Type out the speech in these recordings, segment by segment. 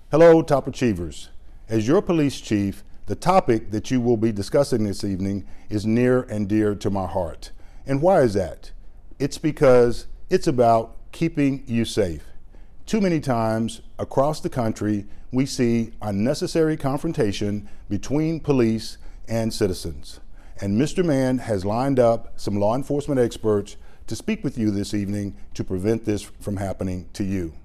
Hello, top achievers. As your police chief, the topic that you will be discussing this evening is near and dear to my heart. And why is that? It's because it's about keeping you safe. Too many times across the country, we see unnecessary confrontation between police and citizens. And Mr. Mann has lined up some law enforcement experts to speak with you this evening to prevent this from happening to you.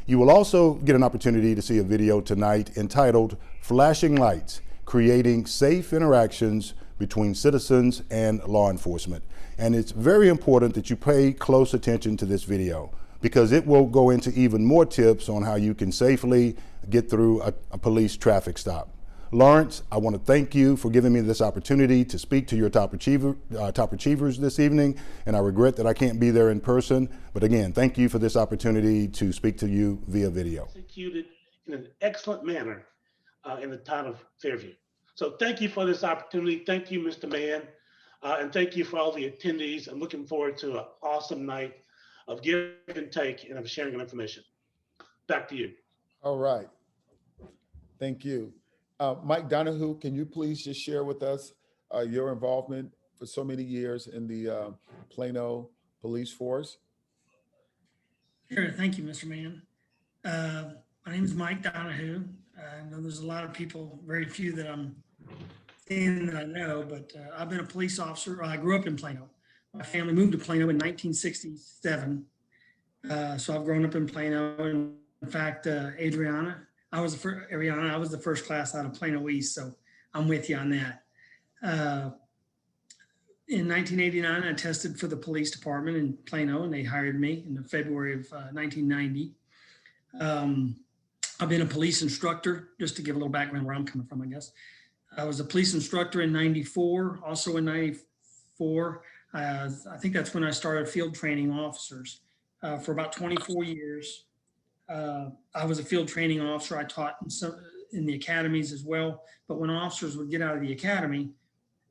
You will also get an opportunity to see a video tonight entitled Flashing Lights, Creating Safe Interactions Between Citizens and Law Enforcement. And it's very important that you pay close attention to this video because it will go into even more tips on how you can safely get through a police traffic stop. Lawrence, I want to thank you for giving me this opportunity to speak to your top achievers this evening, and I regret that I can't be there in person. But again, thank you for this opportunity to speak to you via video. Executed in an excellent manner in the town of Fairview. So thank you for this opportunity. Thank you, Mr. Mann, and thank you for all the attendees. I'm looking forward to an awesome night of give and take and of sharing of information. Back to you. All right. Thank you. Mike Donahue, can you please just share with us your involvement for so many years in the Plano Police Force? Sure. Thank you, Mr. Mann. My name is Mike Donahue. I know there's a lot of people, very few that I'm saying that I know, but I've been a police officer. I grew up in Plano. My family moved to Plano in 1967. So I've grown up in Plano. In fact, Ariana, I was the first class out of Plano East, so I'm with you on that. In 1989, I tested for the police department in Plano, and they hired me in February of 1990. I've been a police instructor, just to give a little background where I'm coming from, I guess. I was a police instructor in 94, also in 94. I think that's when I started field training officers. For about 24 years, I was a field training officer. I taught in the academies as well. But when officers would get out of the academy,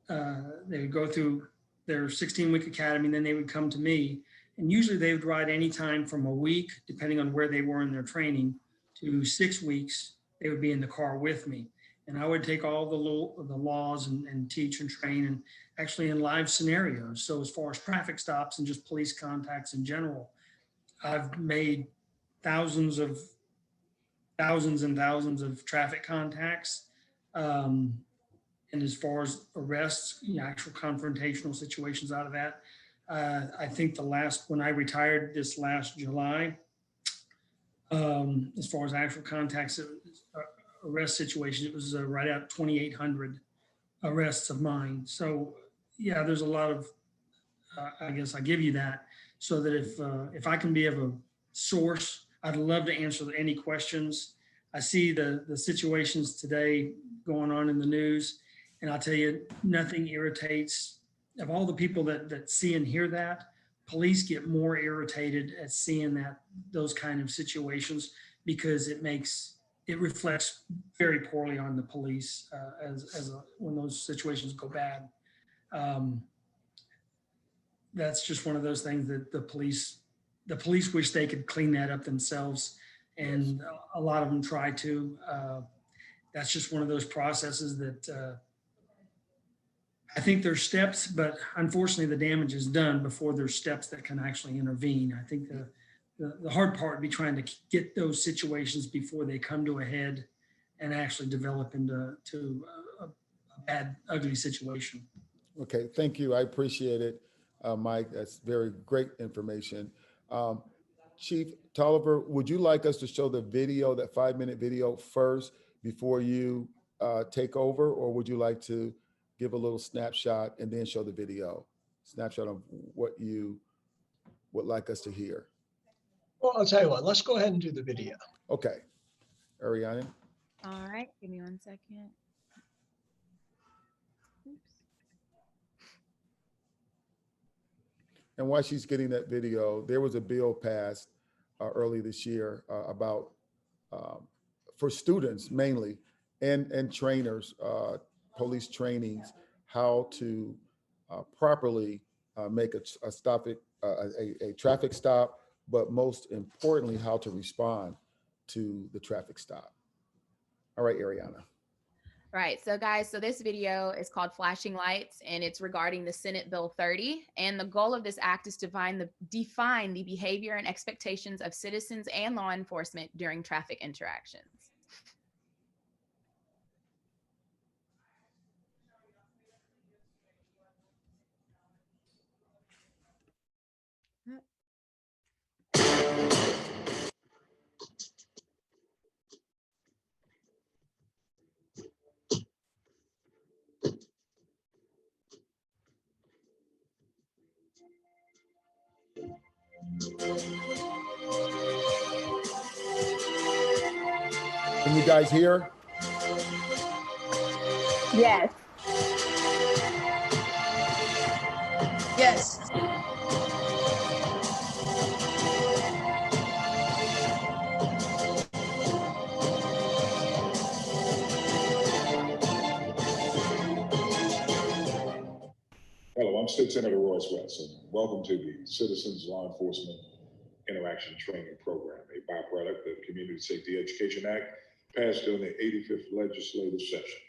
they would go through their 16-week academy, and then they would come to me. And usually they would ride any time from a week, depending on where they were in their training, to 6 weeks. They would be in the car with me. And I would take all the laws and teach and train, and actually in live scenarios. So as far as traffic stops and just police contacts in general, I've made thousands and thousands of traffic contacts. And as far as arrests, actual confrontational situations out of that, I think when I retired this last July, as far as actual contacts, arrest situations, it was right at 2,800 arrests of mine. So yeah, there's a lot of, I guess I give you that so that if I can be of a source, I'd love to answer any questions. I see the situations today going on in the news, and I'll tell you, nothing irritates. Of all the people that see and hear that, police get more irritated at seeing those kind of situations because it reflects very poorly on the police when those situations go bad. That's just one of those things that the police wish they could clean that up themselves, and a lot of them try to. That's just one of those processes that I think there's steps, but unfortunately the damage is done before there's steps that can actually intervene. I think the hard part would be trying to get those situations before they come to a head and actually develop into a bad, ugly situation. Okay, thank you. I appreciate it, Mike. That's very great information. Chief Tolliver, would you like us to show the video, that 5-minute video first before you take over, or would you like to give a little snapshot and then show the video? Snapshot of what you would like us to hear. Well, I'll tell you what, let's go ahead and do the video. Okay. Ariana? All right, give me 1 second. Oops. And while she's getting that video, there was a bill passed early this year about for students mainly and trainers, police trainings, how to properly make a traffic stop, but most importantly, how to respond to the traffic stop. All right, Ariana. Right. So guys, so this video is called Flashing Lights, and it's regarding the Senate Bill 30. And the goal of this act is to define the behavior and expectations of citizens and law enforcement during traffic interactions. Can you guys hear? Yes. Yes. Hello, I'm State Senator Royce West, and welcome to the Citizens Law Enforcement Interaction Training Program, a byproduct of the Community Safety Education Act passed during the 85th legislative session.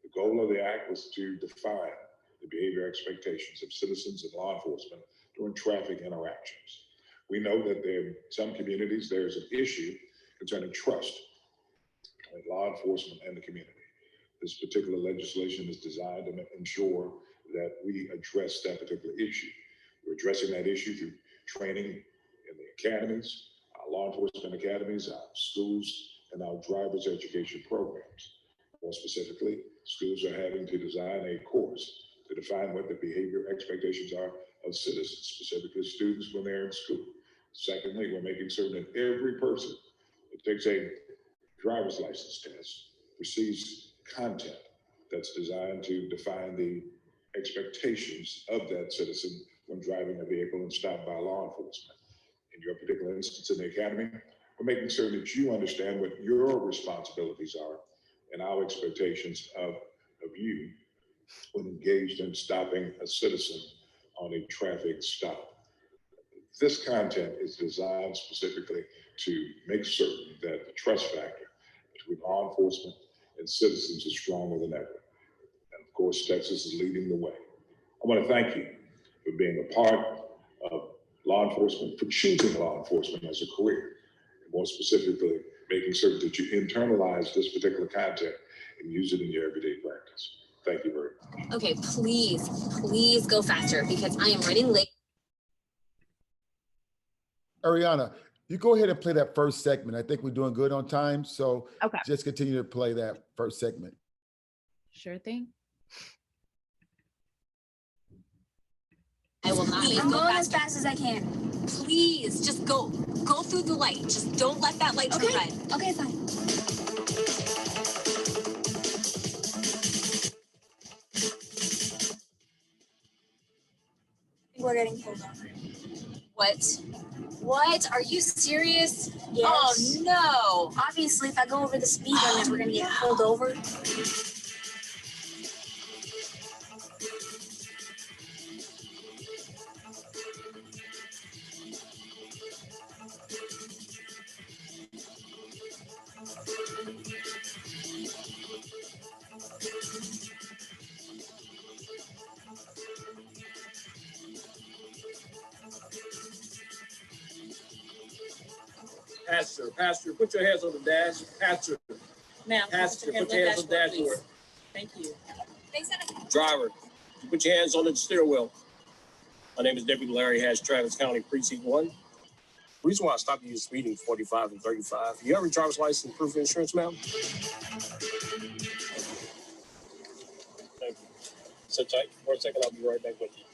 The goal of the act was to define the behavior expectations of citizens and law enforcement during traffic interactions. We know that in some communities, there's an issue concerning trust between law enforcement and the community. This particular legislation is designed to ensure that we address that particular issue. We're addressing that issue through training in the academies, our law enforcement academies, our schools, and our driver's education programs. More specifically, schools are having to design a course to define what the behavior expectations are of citizens, specifically students when they're in school. Secondly, we're making certain that every person that takes a driver's license test receives content that's designed to define the expectations of that citizen when driving a vehicle and stopped by law enforcement. In your particular instance in the academy, we're making certain that you understand what your responsibilities are and our expectations of you when engaged in stopping a citizen on a traffic stop. This content is designed specifically to make certain that the trust factor between law enforcement and citizens is stronger than ever. And of course, Texas is leading the way. I want to thank you for being a part of law enforcement, for choosing law enforcement as a career, and more specifically, making certain that you internalize this particular content and use it in your everyday practice. Thank you very much. Okay, please go faster because I am running late. Ariana, you go ahead and play that first segment. I think we're doing good on time. So Okay. just continue to play that first segment. Sure thing. I will not make I'm go going as faster. fast as I can. Please, just go through the light. Just don't let that light turn red. Okay, fine. We're getting pulled over. What? Are you serious? Yes. Oh no. Obviously, if I go over the speed limit, we're gonna get pulled over. Pastor, put your hands on the dash. Pastor, Ma'am, put your hands on the dashboard. Thank you. Thanks, Senator. Driver, put your hands on the steering wheel. My name is Deputy Larry Hatch, Travis County Precinct 1. The reason why I stopped you is speeding 45 and 35. You have a driver's license and proof of insurance, ma'am? Thank you. Sit tight for a second. I'll be right back with you.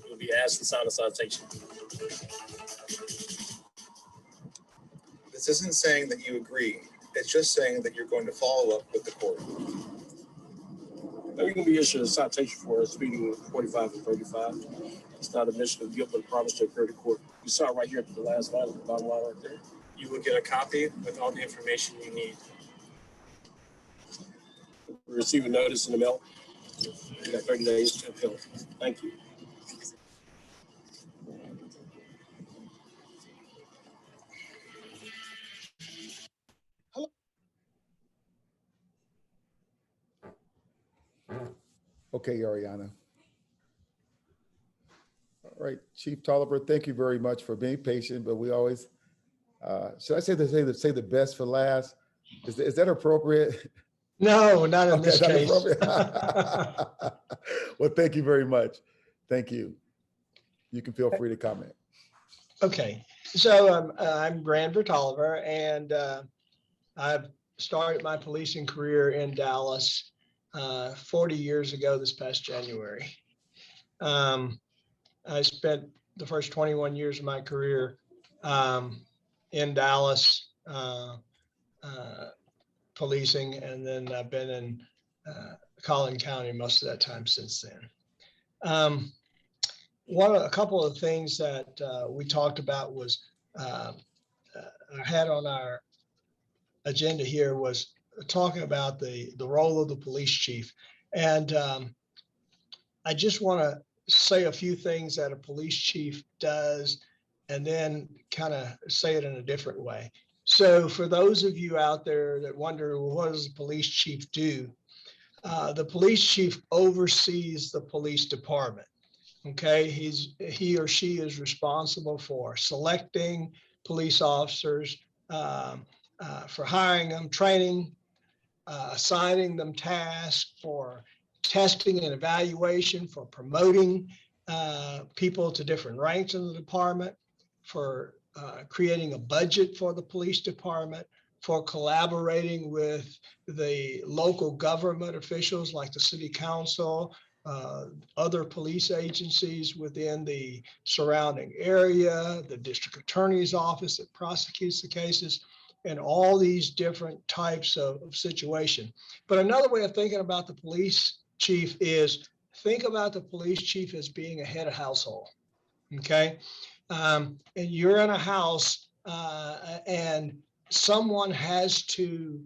You'll be asked to sign a citation. This isn't saying that you agree. It's just saying that you're going to follow up with the court. Now, you can be issued a citation for speeding 45 and 35. It's not a mission of guilt, but a promise to appear to court. You saw it right here at the last line, the bottom line right there. You will get a copy with all the information you need. receive a notice in the mail. You got 30 days to appeal. Thank you. Okay, Ariana. All right, Chief Tolliver, thank you very much for being patient, but we always, should I say the best for last? Is that appropriate? No, not in this not case. appropriate. Well, thank you very much. Thank you. You can feel free to comment. Okay, so I'm Granver Tolliver, and I've started my policing career in Dallas 40 years ago this past January. I spent the first 21 years of my career in Dallas policing, and then I've been in Collin County most of that time since then. A couple of things that we talked about was I had on our agenda here was talking about the role of the police chief, and I just want to say a few things that a police chief does, and then kind of say it in a different way. So for those of you out there that wonder, well, what does the police chief do? The police chief oversees the police department. Okay, he or she is responsible for selecting police officers, for hiring them, training, assigning them tasks, for testing and evaluation, for promoting people to different ranks in the department, for creating a budget for the police department, for collaborating with the local government officials like the city council, other police agencies within the surrounding area, the district attorney's office that prosecutes the cases, and all these different types of situation. But another way of thinking about the police chief is think about the police chief as being a head of household, okay? And you're in a house and someone has to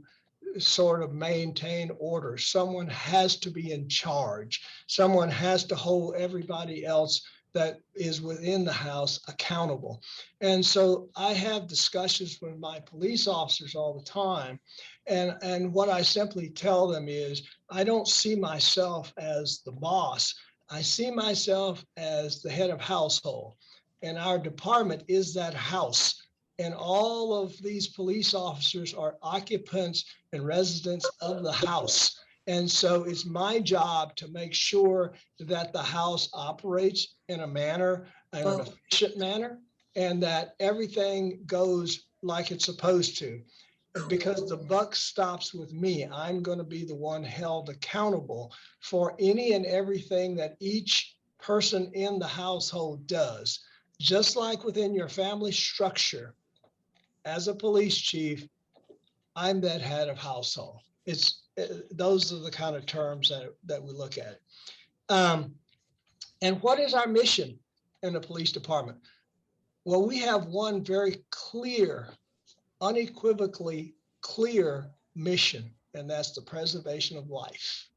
sort of maintain order. Someone has to be in charge. Someone has to hold everybody else that is within the house accountable. And so I have discussions with my police officers all the time. And what I simply tell them is, I don't see myself as the boss. I see myself as the head of household. And our department is that house. And all of these police officers are occupants and residents of the house. And so it's my job to make sure that the house operates in a manner, in an efficient manner, and that everything goes like it's supposed to. Because the buck stops with me, I'm going to be the one held accountable for any and everything that each person in the household does. Just like within your family structure, as a police chief, I'm that head of household. Those are the kind of terms that we look at. And what is our mission in the police department? Well, we have one very clear, unequivocally clear mission, and that's the preservation of life.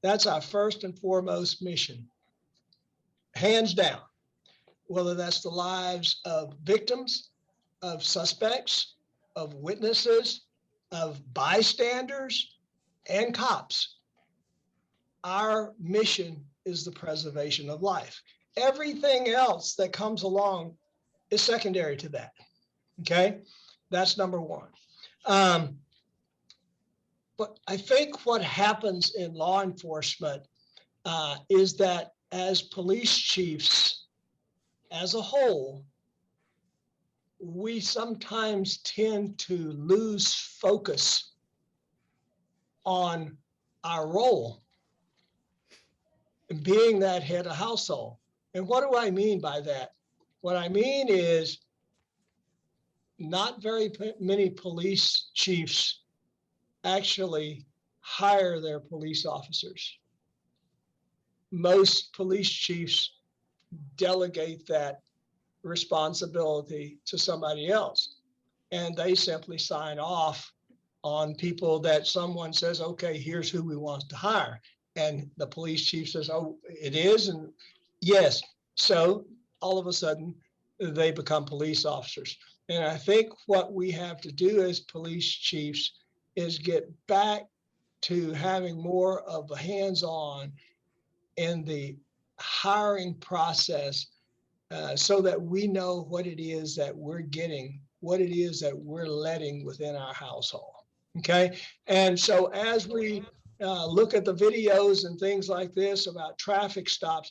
That's our first and foremost mission, hands down, whether that's the lives of victims, of suspects, of witnesses, of bystanders, and cops. Our mission is the preservation of life. Everything else that comes along is secondary to that, okay? That's number one. But I think what happens in law enforcement is that as police chiefs, as a whole, we sometimes tend to lose focus on our role in being that head of household. And what do I mean by that? What I mean is not very many police chiefs actually hire their police officers. Most police chiefs delegate that responsibility to somebody else, and they simply sign off on people that someone says, okay, here's who we want to hire. And the police chief says, oh, it is? And yes. So all of a sudden they become police officers. And I think what we have to do as police chiefs is get back to having more of a hands-on in the hiring process, so that we know what it is that we're getting, what it is that we're letting within our household. Okay. And so as we look at the videos and things like this about traffic stops,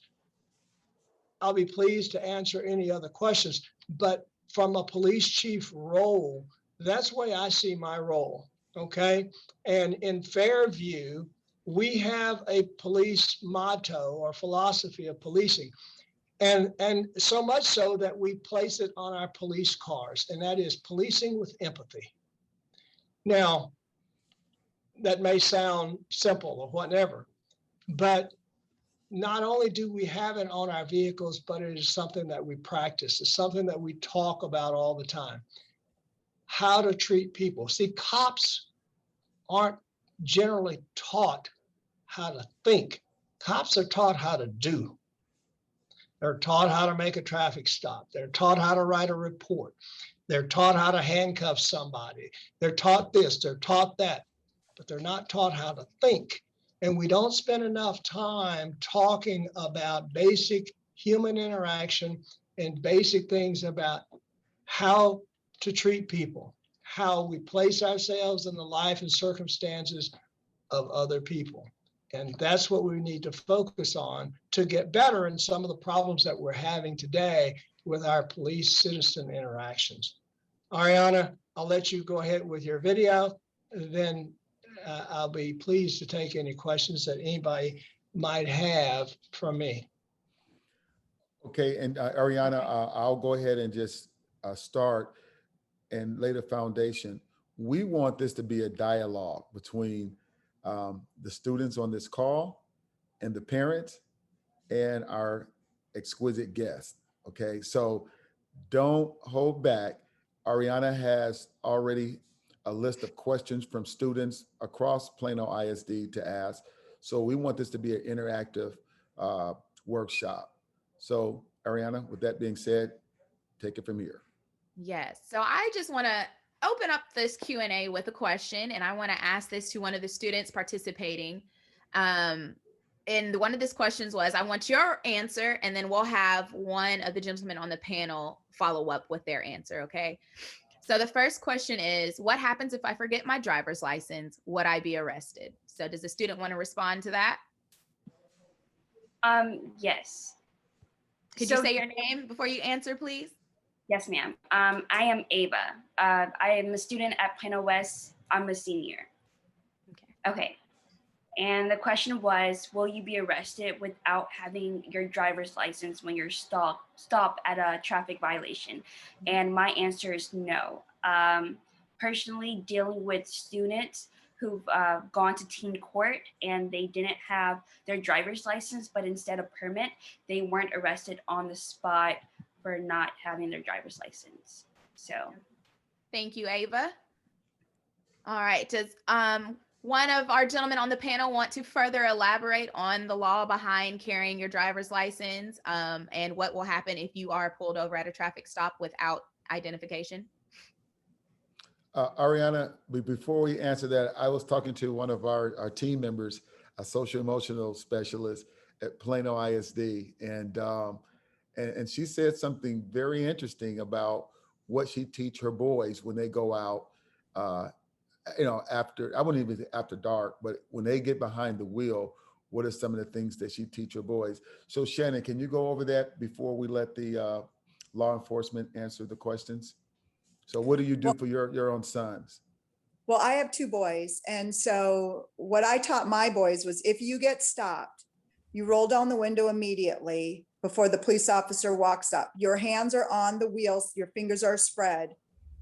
I'll be pleased to answer any other questions. But from a police chief role, that's the way I see my role. Okay. And in Fairview, we have a police motto or philosophy of policing. And so much so that we place it on our police cars, and that is policing with empathy. Now, that may sound simple or whatever, but not only do we have it on our vehicles, but it is something that we practice. It's something that we talk about all the time. How to treat people. See, cops aren't generally taught how to think. Cops are taught how to do. They're taught how to make a traffic stop. They're taught how to write a report. They're taught how to handcuff somebody. They're taught this, they're taught that, but they're not taught how to think. And we don't spend enough time talking about basic human interaction and basic things about how to treat people, how we place ourselves in the life and circumstances of other people. And that's what we need to focus on to get better in some of the problems that we're having today with our police citizen interactions. Ariana, I'll let you go ahead with your video. Then I'll be pleased to take any questions that anybody might have from me. Okay, and Ariana, I'll go ahead and just start and lay the foundation. We want this to be a dialogue between the students on this call and the parents and our exquisite guests. Okay, so don't hold back. Ariana has already a list of questions from students across Plano ISD to ask. So we want this to be an interactive workshop. So Ariana, with that being said, take it from here. Yes. So I just want to open up this Q&A with a question, and I want to ask this to one of the students participating. And one of these questions was, I want your answer, and then we'll have one of the gentlemen on the panel follow up with their answer, okay? So the first question is, what happens if I forget my driver's license? Would I be arrested? So does the student want to respond to that? Yes. Could you say your name before you answer, please? Yes, ma'am. I am Ava. I am a student at Plano West. I'm a senior. Okay. And the question was, will you be arrested without having your driver's license when you're stopped at a traffic violation? And my answer is no. Personally, dealing with students who've gone to teen court and they didn't have their driver's license, but instead a permit, they weren't arrested on the spot for not having their driver's license. So thank you, Ava. All right, does one of our gentlemen on the panel want to further elaborate on the law behind carrying your driver's license, and what will happen if you are pulled over at a traffic stop without identification? Ariana, before we answer that, I was talking to one of our team members, a social emotional specialist at Plano ISD, and she said something very interesting about what she teach her boys when they go out, after, I wouldn't even say after dark, but when they get behind the wheel, what are some of the things that she teach her boys? So Shannon, can you go over that before we let the law enforcement answer the questions? So what do you do for your own sons? Well, I have two boys. And so what I taught my boys was, if you get stopped, you roll down the window immediately before the police officer walks up. Your hands are on the wheels, your fingers are spread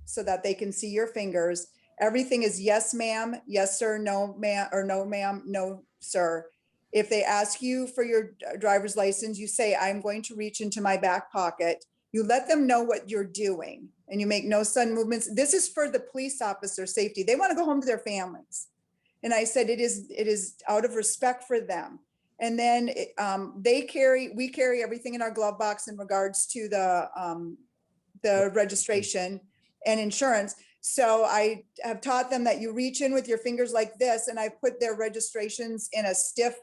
so that they can see your fingers. Everything is yes, ma'am, yes, sir, no, ma'am, or no, ma'am, no, sir. If they ask you for your driver's license, you say, I'm going to reach into my back pocket You let them know what you're doing and you make no sudden movements. This is for the police officer safety. They want to go home to their families. And I said, it is out of respect for them. And then we carry everything in our glove box in regards to the registration and insurance. So I have taught them that you reach in with your fingers like this, and I put their registrations in a stiff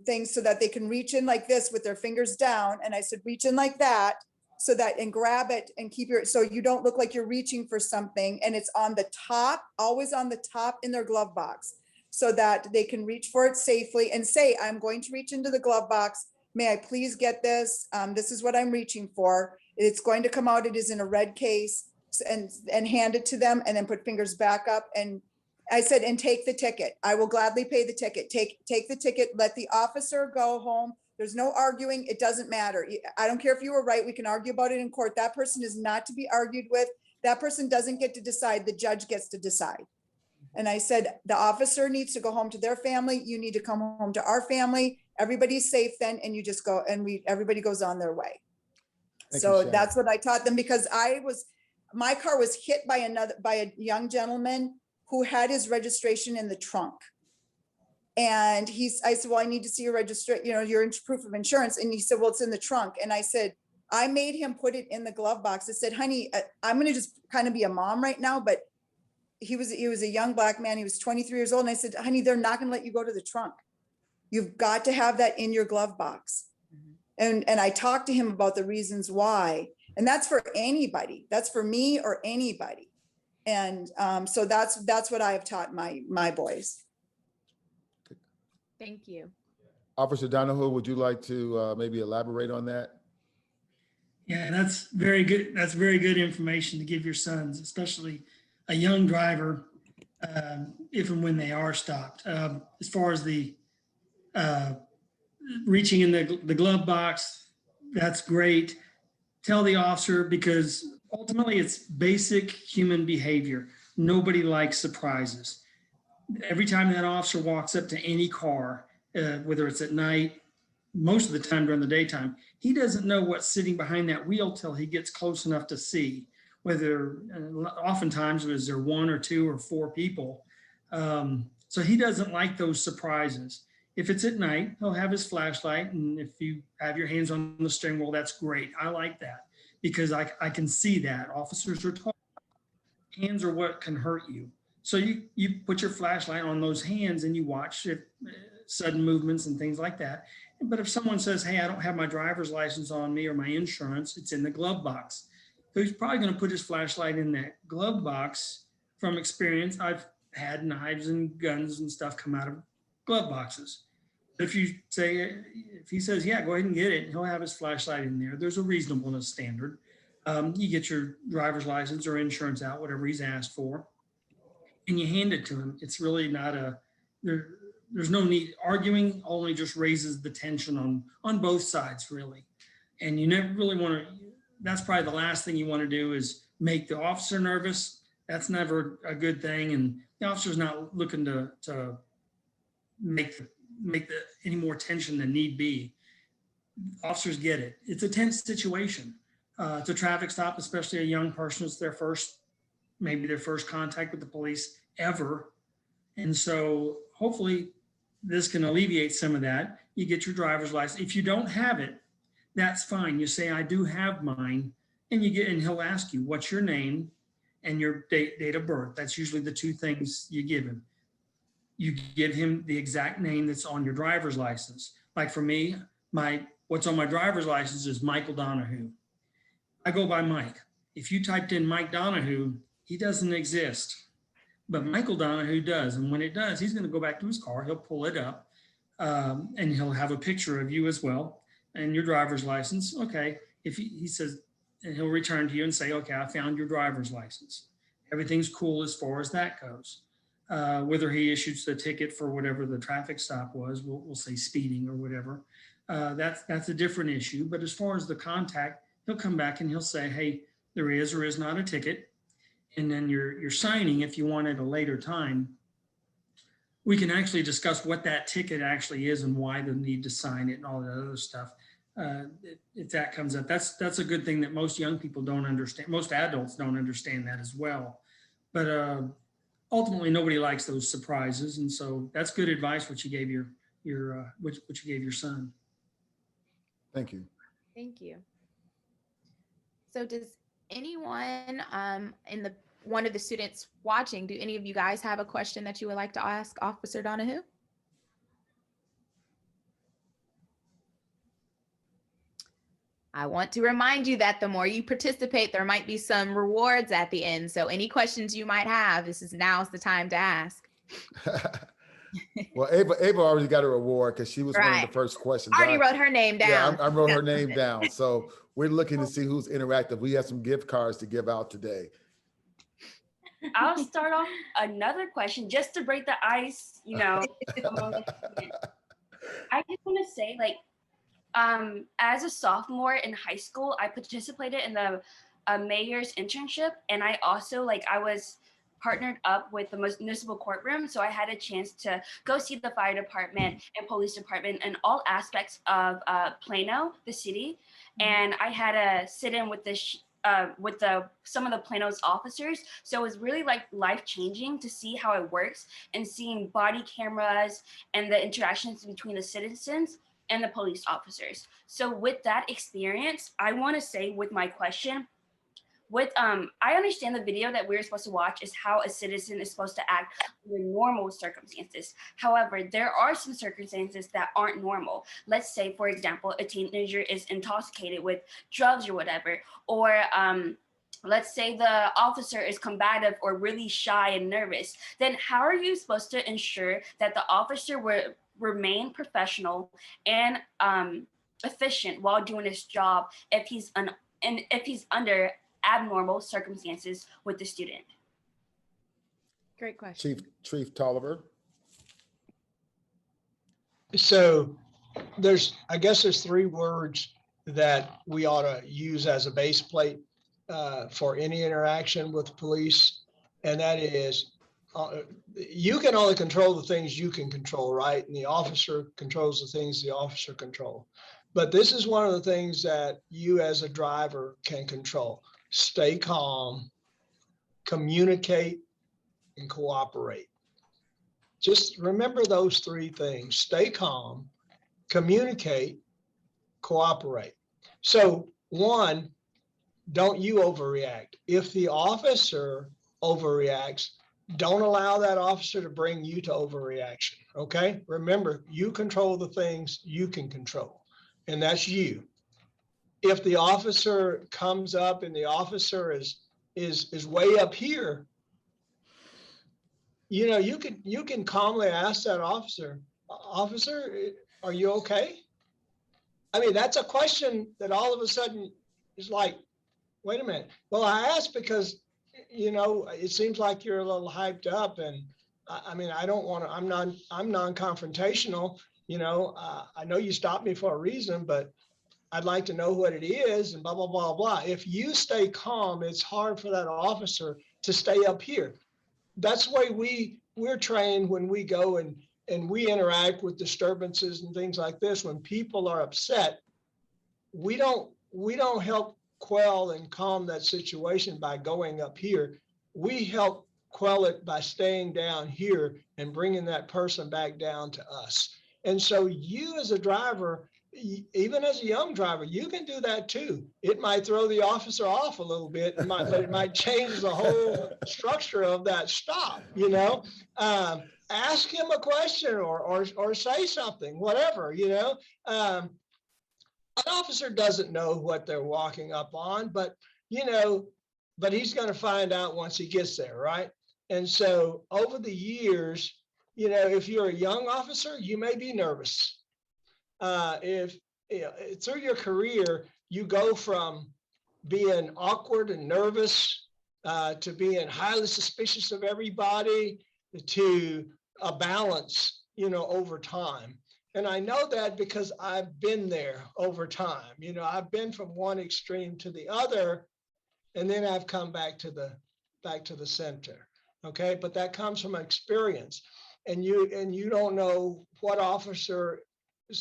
thing so that they can reach in like this with their fingers down. And I said, reach in like that, so that, and grab it and keep so you don't look like you're reaching for something. And it's on the top, always on the top in their glove box, so that they can reach for it safely and say, I'm going to reach into the glove box. May I please get this? This is what I'm reaching for. It's going to come out. It is in a red case, and hand it to them, and then put fingers back up. And I said, and take the ticket. I will gladly pay the ticket. Take the ticket. Let the officer go home. There's no arguing. It doesn't matter. I don't care if you were right. We can argue about it in court. That person is not to be argued with. That person doesn't get to decide. The judge gets to decide. And I said, the officer needs to go home to their family. You need to come home to our family. Everybody's safe then, and you just go, and everybody goes on their way. So that's what I taught them, because my car was hit by a young gentleman who had his registration in the trunk. And I said, well, I need to see your registration, your proof of insurance. And he said, well, it's in the trunk. And I said, I made him put it in the glove box. I said, honey, I'm going to just kind of be a mom right now, but he was a young Black man. He was 23 years old. And I said, honey, they're not going to let you go to the trunk. You've got to have that in your glove box. And I talked to him about the reasons why. And that's for anybody. That's for me or anybody. And so that's what I have taught my boys. Thank you. Officer Donahoe, would you like to maybe elaborate on that? Yeah, that's very good. That's very good information to give your sons, especially a young driver, if and when they are stopped. As far as the reaching in the glove box, that's great. Tell the officer, because ultimately it's basic human behavior. Nobody likes surprises. Every time that officer walks up to any car, whether it's at night, most of the time during the daytime, he doesn't know what's sitting behind that wheel till he gets close enough to see. Whether oftentimes is there 1 or 2 or 4 people. So he doesn't like those surprises. If it's at night, he'll have his flashlight, and if you have your hands on the steering wheel, that's great. I like that, because I can see that. Officers are taught hands are what can hurt you. So you put your flashlight on those hands and you watch sudden movements and things like that. But if someone says, hey, I don't have my driver's license on me or my insurance, it's in the glove box. So he's probably going to put his flashlight in that glove box. From experience, I've had knives and guns and stuff come out of glove boxes. If he says, yeah, go ahead and get it, he'll have his flashlight in there. There's a reasonableness standard. You get your driver's license or insurance out, whatever he's asked for, and you hand it to him. It's really not there's no need. Arguing only just raises the tension on both sides, really. And you never really want to, that's probably the last thing you want to do is make the officer nervous. That's never a good thing. And the officer's not looking to make any more tension than need be. Officers get it. It's a tense situation. It's a traffic stop, especially a young person. It's maybe their first contact with the police ever. And so hopefully this can alleviate some of that. You get your driver's license. If you don't have it, that's fine. You say, I do have mine, and he'll ask you, what's your name and your date of birth. That's usually the 2 things you give him. You give him the exact name that's on your driver's license. Like for me, what's on my driver's license is Michael Donahue. I go by Mike. If you typed in Mike Donahue, he doesn't exist, but Michael Donahue does. And when it does, he's going to go back to his car. He'll pull it up and he'll have a picture of you as well and your driver's license. Okay. If he says, and he'll return to you and say, okay, I found your driver's license. Everything's cool as far as that goes. Whether he issues the ticket for whatever the traffic stop was, we'll say speeding or whatever. That's a different issue. But as far as the contact, he'll come back and he'll say, hey, there is or is not a ticket. And then you're signing, if you want at a later time, we can actually discuss what that ticket actually is and why the need to sign it and all that other stuff. if that comes up. That's a good thing that most young people don't understand. Most adults don't understand that as well. But ultimately, nobody likes those surprises, and so that's good advice what you gave what you gave your son. Thank you. Thank you. So does anyone in one of the students watching, do any of you guys have a question that you would like to ask Officer Donahue? I want to remind you that the more you participate, there might be some rewards at the end. So any questions you might have, now's the time to ask. Well, Ava already got a reward because she was one of the first questions. Already wrote her name down. Yeah, I wrote her name down. So we're looking to see who's interactive. We have some gift cards to give out today. I'll start off another question just to break the ice, I just want to say, like, as a sophomore in high school, I participated in the mayor's internship, and I also, I was partnered up with the municipal courtroom, so I had a chance to go see the fire department and police department and all aspects of Plano, the city, and I had to sit in with some of the Plano's officers. So it was really life-changing to see how it works and seeing body cameras and the interactions between the citizens and the police officers. So with that experience, I want to say with my question, I understand the video that we're supposed to watch is how a citizen is supposed to act under normal circumstances. However, there are some circumstances that aren't normal. Let's say, for example, a teenager is intoxicated with drugs or whatever, or let's say the officer is combative or really shy and nervous. Then how are you supposed to ensure that the officer will remain professional and efficient while doing his job if he's under abnormal circumstances with the student? Great question. Chief Tolliver. So I guess there's 3 words that we ought to use as a base plate for any interaction with police, and that is you can only control the things you can control, right? And the officer controls the things the officer control. But this is one of the things that you as a driver can control. Stay calm, communicate, and cooperate. Just remember those 3 things. Stay calm, communicate, cooperate. So 1, don't you overreact. If the officer overreacts, don't allow that officer to bring you to overreaction, okay? Remember, you control the things you can control, and that's you. If the officer comes up and the officer is way up here, you can calmly ask that officer, "Officer, are you okay?" I mean, that's a question that all of a sudden is like, wait a minute. Well, I asked because it seems like you're a little hyped up, and I mean, I don't want to. I'm non-confrontational. I know you stopped me for a reason, but I'd like to know what it is, and blah blah blah blah. If you stay calm, it's hard for that officer to stay up here. That's the way we're trained when we go and we interact with disturbances and things like this. When people are upset, we don't help quell and calm that situation by going up here. We help quell it by staying down here and bringing that person back down to us. And so you as a driver, even as a young driver, you can do that too. It might throw the officer off a little bit, but it might change the whole structure of that stop, ask him a question or say something, whatever, An officer doesn't know what they're walking up on, but he's going to find out once he gets there, right? And so over the years, if you're a young officer, you may be nervous. If through your career, you go from being awkward and nervous to being highly suspicious of everybody to a balance, over time. And I know that because I've been there over time. I've been from one extreme to the other, and then I've come back to the center. Okay, but that comes from experience, and you don't know what officer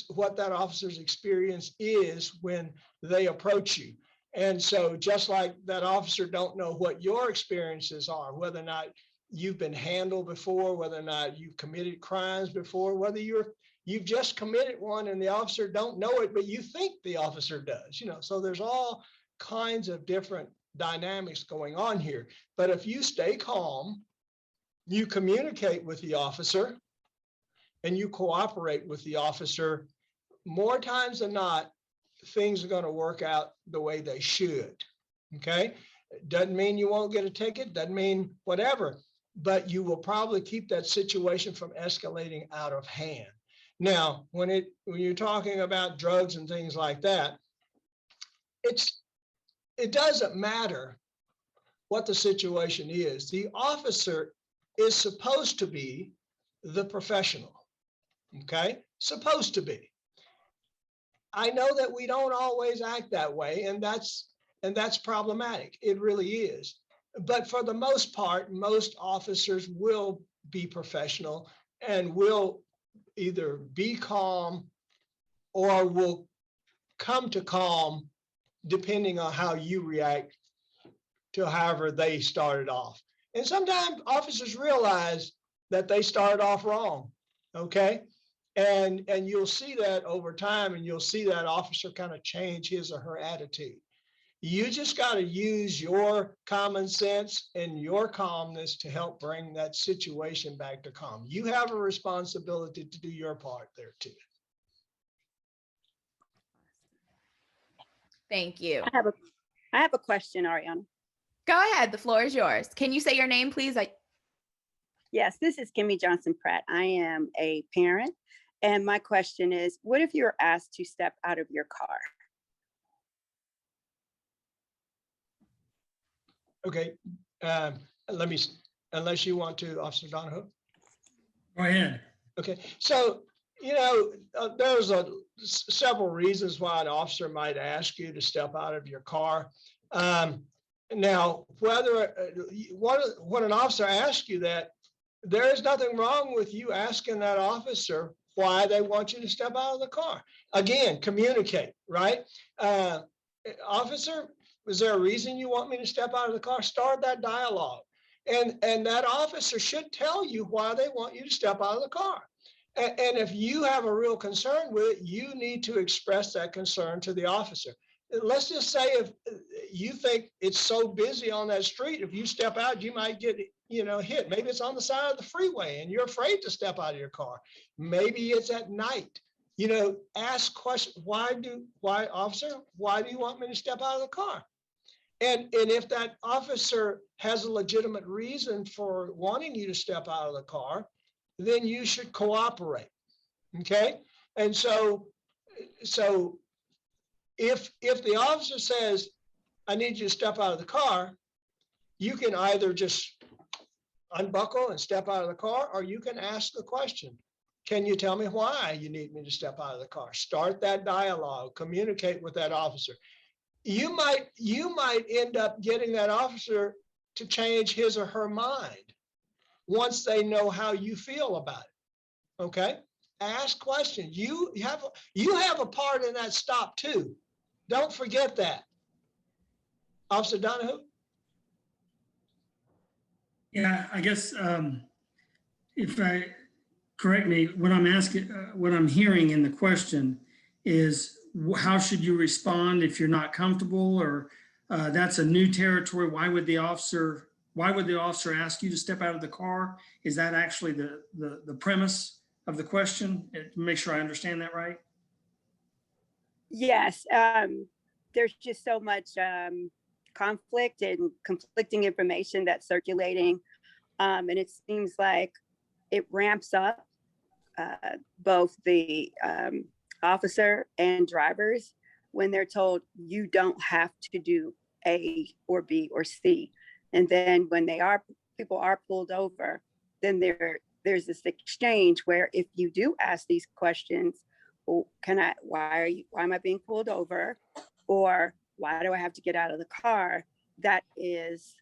what that officer's experience is when they approach you. And so just like that officer don't know what your experiences are, whether or not you've been handled before, whether or not you've committed crimes before, whether you've just committed one and the officer don't know it, but you think the officer does, so there's all kinds of different dynamics going on here. But if you stay calm, you communicate with the officer and you cooperate with the officer, more times than not, things are going to work out the way they should. Okay. Doesn't mean you won't get a ticket, doesn't mean whatever, but you will probably keep that situation from escalating out of hand. Now, when you're talking about drugs and things like that, it doesn't matter what the situation is. The officer is supposed to be the professional. Okay, supposed to be. I know that we don't always act that way, and that's problematic. It really is. But for the most part, most officers will be professional and will either be calm or will come to calm depending on how you react to however they started off. And sometimes officers realize that they started off wrong. Okay. And you'll see that over time, and you'll see that officer kind of change his or her attitude. You just got to use your common sense and your calmness to help bring that situation back to calm. You have a responsibility to do your part there too. Thank you. I have a question, Ariana. Go ahead. The floor is yours. Can you say your name, please? Yes, this is Kimmy Johnson Pratt. I am a parent. And my question is, what if you're asked to step out of your car? Okay, unless you want to, Officer Donahoe. Go ahead. Okay, so, there's several reasons why an officer might ask you to step out of your car. Now, when an officer asks you that, there is nothing wrong with you asking that officer why they want you to step out of the car. Again, communicate, right? Officer, is there a reason you want me to step out of the car? Start that dialogue. And that officer should tell you why they want you to step out of the car. And if you have a real concern with it, you need to express that concern to the officer. Let's just say if you think it's so busy on that street, if you step out, you might get hit. Maybe it's on the side of the freeway and you're afraid to step out of your car. Maybe it's at night. Ask questions. Why, officer, why do you want me to step out of the car? And if that officer has a legitimate reason for wanting you to step out of the car, then you should cooperate. Okay. And so if the officer says, I need you to step out of the car, you can either just unbuckle and step out of the car, or you can ask the question, can you tell me why you need me to step out of the car? Start that dialogue, communicate with that officer. You might end up getting that officer to change his or her mind once they know how you feel about it. Okay? Ask questions. You have a part in that stop too. Don't forget that. Officer Donahoe? Yeah, I guess if I correct me, what I'm asking, what I'm hearing in the question is, how should you respond if you're not comfortable, or that's a new territory? Why would the officer ask you to step out of the car? Is that actually the premise of the question? To make sure I understand that right. Yes, there's just so much conflict and conflicting information that's circulating. And it seems like it ramps up both the officer and drivers when they're told you don't have to do A or B or C. And then when people are pulled over, then there's this exchange where if you do ask these questions, well, why am I being pulled over? Or why do I have to get out of the car? That is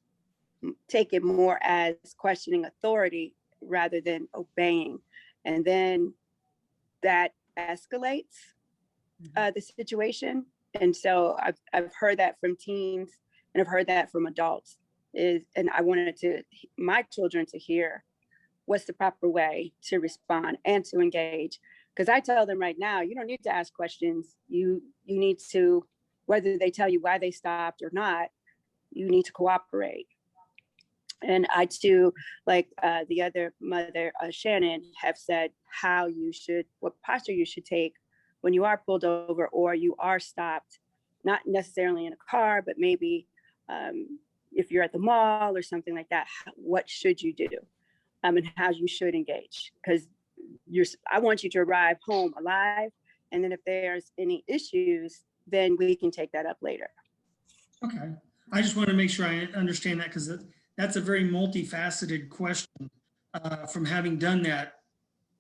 taken more as questioning authority rather than obeying. And then that escalates the situation. And so I've heard that from teens and I've heard that from adults and I wanted my children to hear what's the proper way to respond and to engage. Because I tell them right now, you don't need to ask questions. You need to, whether they tell you why they stopped or not, you need to cooperate. And I too, like the other mother, Shannon, have said what posture you should take when you are pulled over or you are stopped, not necessarily in a car, but maybe if you're at the mall or something like that, what should you do? And how you should engage, because I want you to arrive home alive. And then if there's any issues, then we can take that up later. Okay. I just want to make sure I understand that, because that's a very multifaceted question from having done that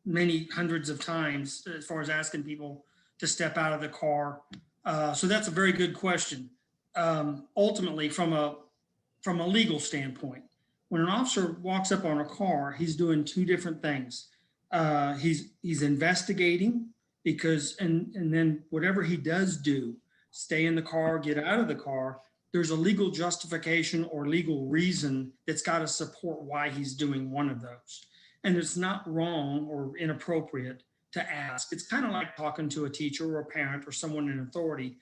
many hundreds of times as far as asking people to step out of the car. So that's a very good question. Ultimately, from a legal standpoint, when an officer walks up on a car, he's doing two different things. He's investigating because, and then whatever he does do, stay in the car, get out of the car, there's a legal justification or legal reason that's got to support why he's doing one of those. And it's not wrong or inappropriate to ask. It's kind of like talking to a teacher or a parent or someone in authority,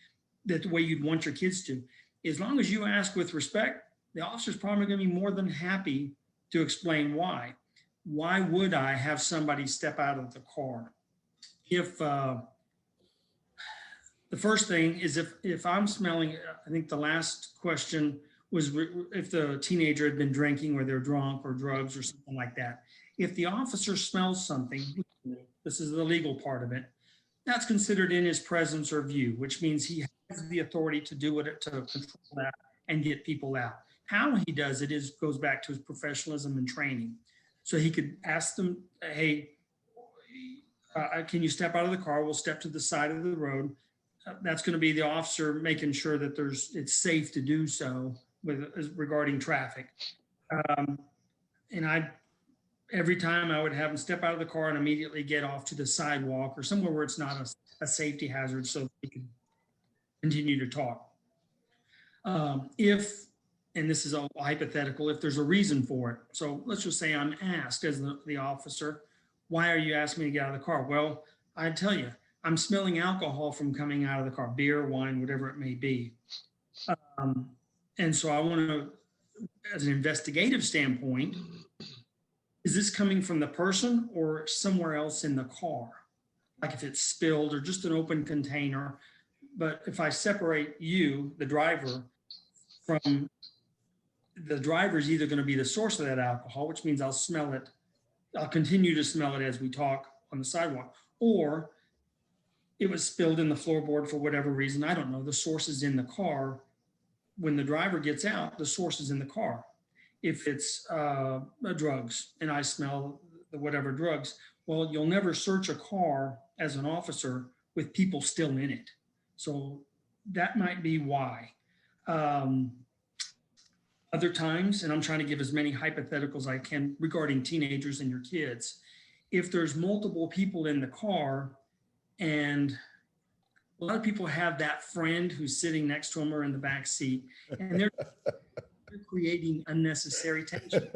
that the way you'd want your kids to. As long as you ask with respect, the officer's probably going to be more than happy to explain why. Why would I have somebody step out of the car? If the first thing is if I'm smelling, I think the last question was if the teenager had been drinking or they're drunk or drugs or something like that. If the officer smells something, this is the legal part of it, that's considered in his presence or view, which means he has the authority to do it, to control that and get people out. How he does it goes back to his professionalism and training. So he could ask them, hey, can you step out of the car? We'll step to the side of the road. That's going to be the officer making sure that it's safe to do so regarding traffic. And every time I would have him step out of the car and immediately get off to the sidewalk or somewhere where it's not a safety hazard, so we can continue to talk. And this is all hypothetical, if there's a reason for it. So let's just say I'm asked as the officer, why are you asking me to get out of the car? Well, I tell you, I'm smelling alcohol from coming out of the car, beer, wine, whatever it may be. And so I want to, as an investigative standpoint, is this coming from the person or somewhere else in the car? Like if it's spilled or just an open container. But if I separate you, the driver, from the driver is either going to be the source of that alcohol, which means I'll smell it. I'll continue to smell it as we talk on the sidewalk, or it was spilled in the floorboard for whatever reason. I don't know. The source is in the car. When the driver gets out, the source is in the car. If it's drugs and I smell the whatever drugs, well, you'll never search a car as an officer with people still in it. So that might be why. Other times, and I'm trying to give as many hypotheticals as I can regarding teenagers and your kids, if there's multiple people in the car and a lot of people have that friend who's sitting next to them or in the back seat, and they're creating unnecessary tension.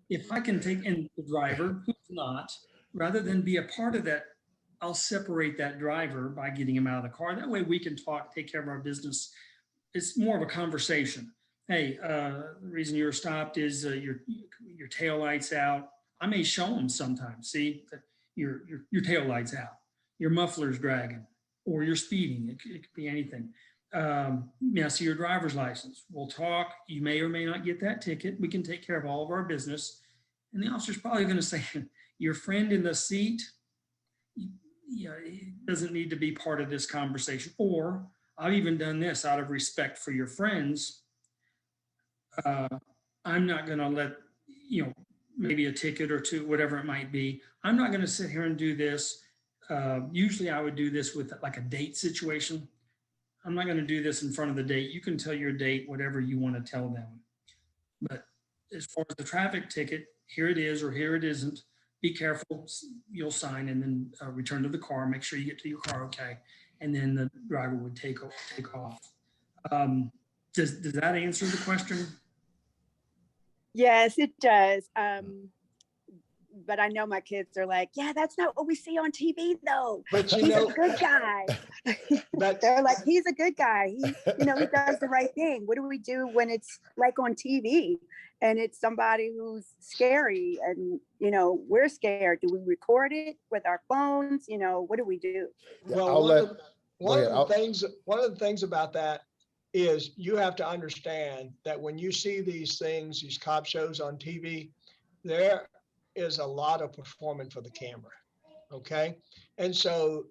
If I can take in the driver who's not, rather than be a part of that, I'll separate that driver by getting him out of the car. That way we can talk, take care of our business. It's more of a conversation. Hey, the reason you're stopped is your tail light's out. I may show them sometimes. See, your tail light's out, your muffler's dragging, or you're speeding. It could be anything. Now, see your driver's license. We'll talk. You may or may not get that ticket. We can take care of all of our business. And the officer's probably going to say, your friend in the seat, he doesn't need to be part of this conversation. Or I've even done this out of respect for your friends. I'm not going to let, maybe a ticket or two, whatever it might be. I'm not going to sit here and do this. Usually I would do this with like a date situation. I'm not going to do this in front of the date. You can tell your date whatever you want to tell them. But as far as the traffic ticket, here it is or here it isn't. be careful, you'll sign and then return to the car, make sure you get to your car okay, and then the driver would take off. Does that answer the question? Yes, it does. But I know my kids are like, yeah, that's not what we see on TV though. But you He's know, a good guy. but They're like, he's a good guy. He does the right thing. What do we do when it's like on TV and it's somebody who's scary and, we're scared? Do we record it with our phones? What do we do? well, one of the things about that is you have to understand that when you see these cop shows on TV, there is a lot of performing for the camera. Okay. And so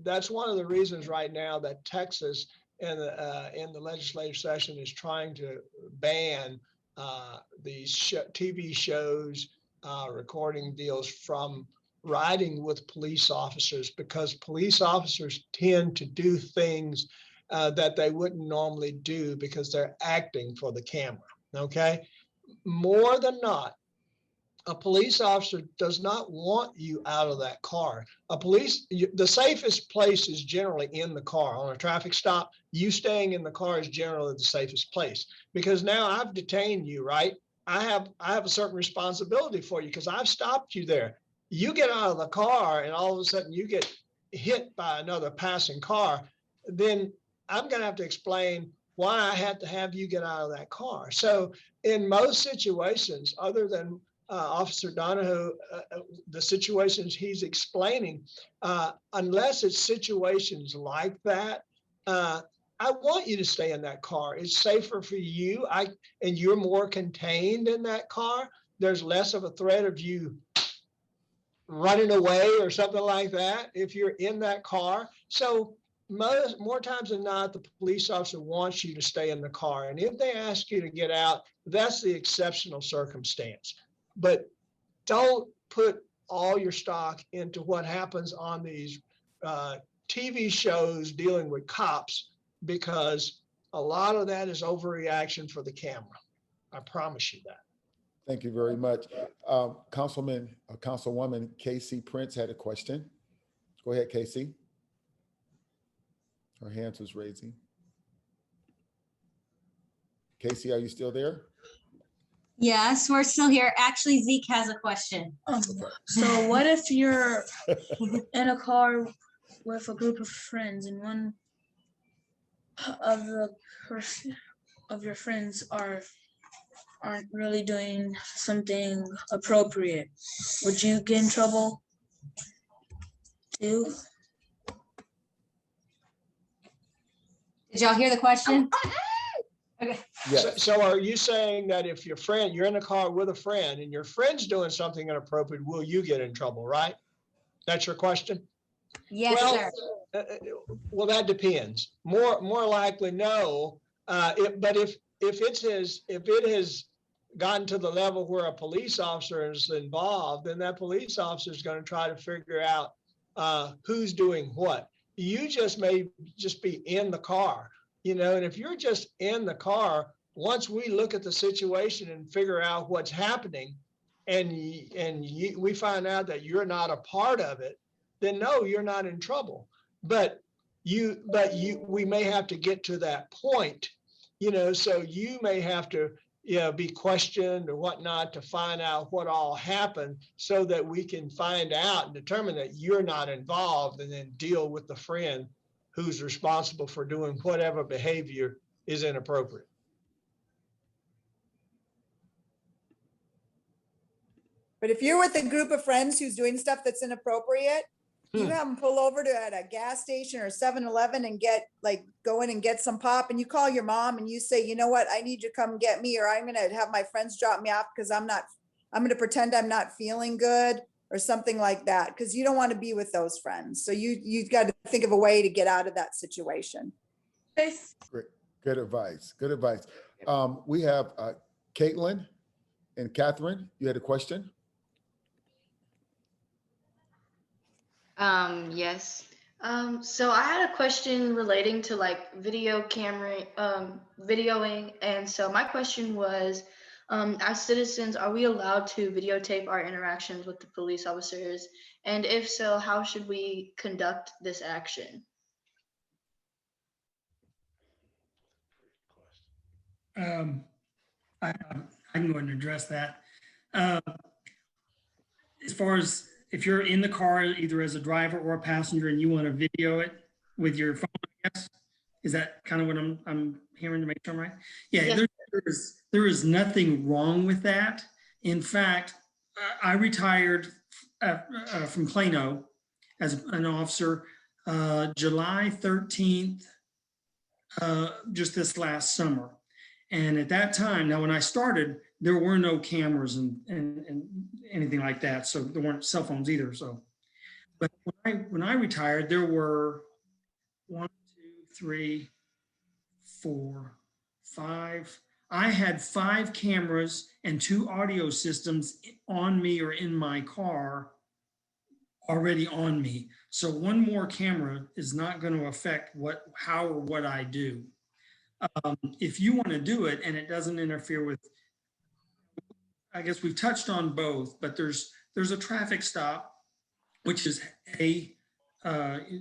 that's one of the reasons right now that Texas in the legislative session is trying to ban these TV shows, recording deals from riding with police officers, because police officers tend to do things that they wouldn't normally do because they're acting for the camera. Okay. More than not, a police officer does not want you out of that car. The safest place is generally in the car. On a traffic stop, you staying in the car is generally the safest place, because now I've detained you, right? I have a certain responsibility for you because I've stopped you there. You get out of the car and all of a sudden you get hit by another passing car, then I'm going to have to explain why I had to have you get out of that car. So in most situations, other than Officer Donohue, the situations he's explaining, unless it's situations like that, I want you to stay in that car. It's safer for you. And you're more contained in that car. There's less of a threat of you running away or something like that if you're in that car. So more times than not, the police officer wants you to stay in the car. And if they ask you to get out, that's the exceptional circumstance. But don't put all your stock into what happens on these TV shows dealing with cops, because a lot of that is overreaction for the camera. I promise you that. Thank you very much. Councilwoman Casey Prince had a question. Go ahead, Casey. Her hand was raising. Casey, are you still there? Yes, we're still here. Actually, Zeke has a question. So what if you're in a car with a group of friends and one of your friends aren't really doing something appropriate? Would you get in trouble too? Did y'all hear the question? Okay. Yes. So are you saying that if you're in a car with a friend and your friend's doing something inappropriate, will you get in trouble, right? That's your question? Yes, sir. Well, that depends. More likely, no. But if it has gotten to the level where a police officer is involved, then that police officer is going to try to figure out who's doing what. You may just be in the car, and if you're just in the car, once we look at the situation and figure out what's happening, and we find out that you're not a part of it, then no, you're not in trouble. But we may have to get to that point, so you may have to be questioned or whatnot to find out what all happened, so that we can find out and determine that you're not involved, and then deal with the friend who's responsible for doing whatever behavior is inappropriate. But if you're with a group of friends who's doing stuff that's inappropriate, you have them pull over at a gas station or 7-Eleven and go in and get some pop, and you call your mom and you say, you know what, I need you to come get me, or I'm going to have my friends drop me off because I'm going to pretend I'm not feeling good or something like that, because you don't want to be with those friends. So you've got to think of a way to get out of that situation. Great. Good advice. Good advice. We have Caitlin and Catherine. You had a question? Yes. So I had a question relating to like video camera, videoing. And so my question was, As citizens, are we allowed to videotape our interactions with the police officers? And if so, how should we conduct this action? I can go ahead and address that. As far as if you're in the car, either as a driver or a passenger, and you want to video it with your phone, I guess, is that kind of what I'm hearing to make sure I'm right? Yeah, Yes. there is nothing wrong with that. In fact, I retired from Plano as an officer July 13th, just this last summer. And at that time, now when I started, there were no cameras and anything like that. So there weren't cell phones either. So, but when I retired, there were 1, 2, 3, 4, 5. I had 5 cameras and 2 audio systems on me or in my car already on me. So one more camera is not going to affect how or what I do. If you want to do it and it doesn't interfere with, I guess we've touched on both, but there's a traffic stop, which is the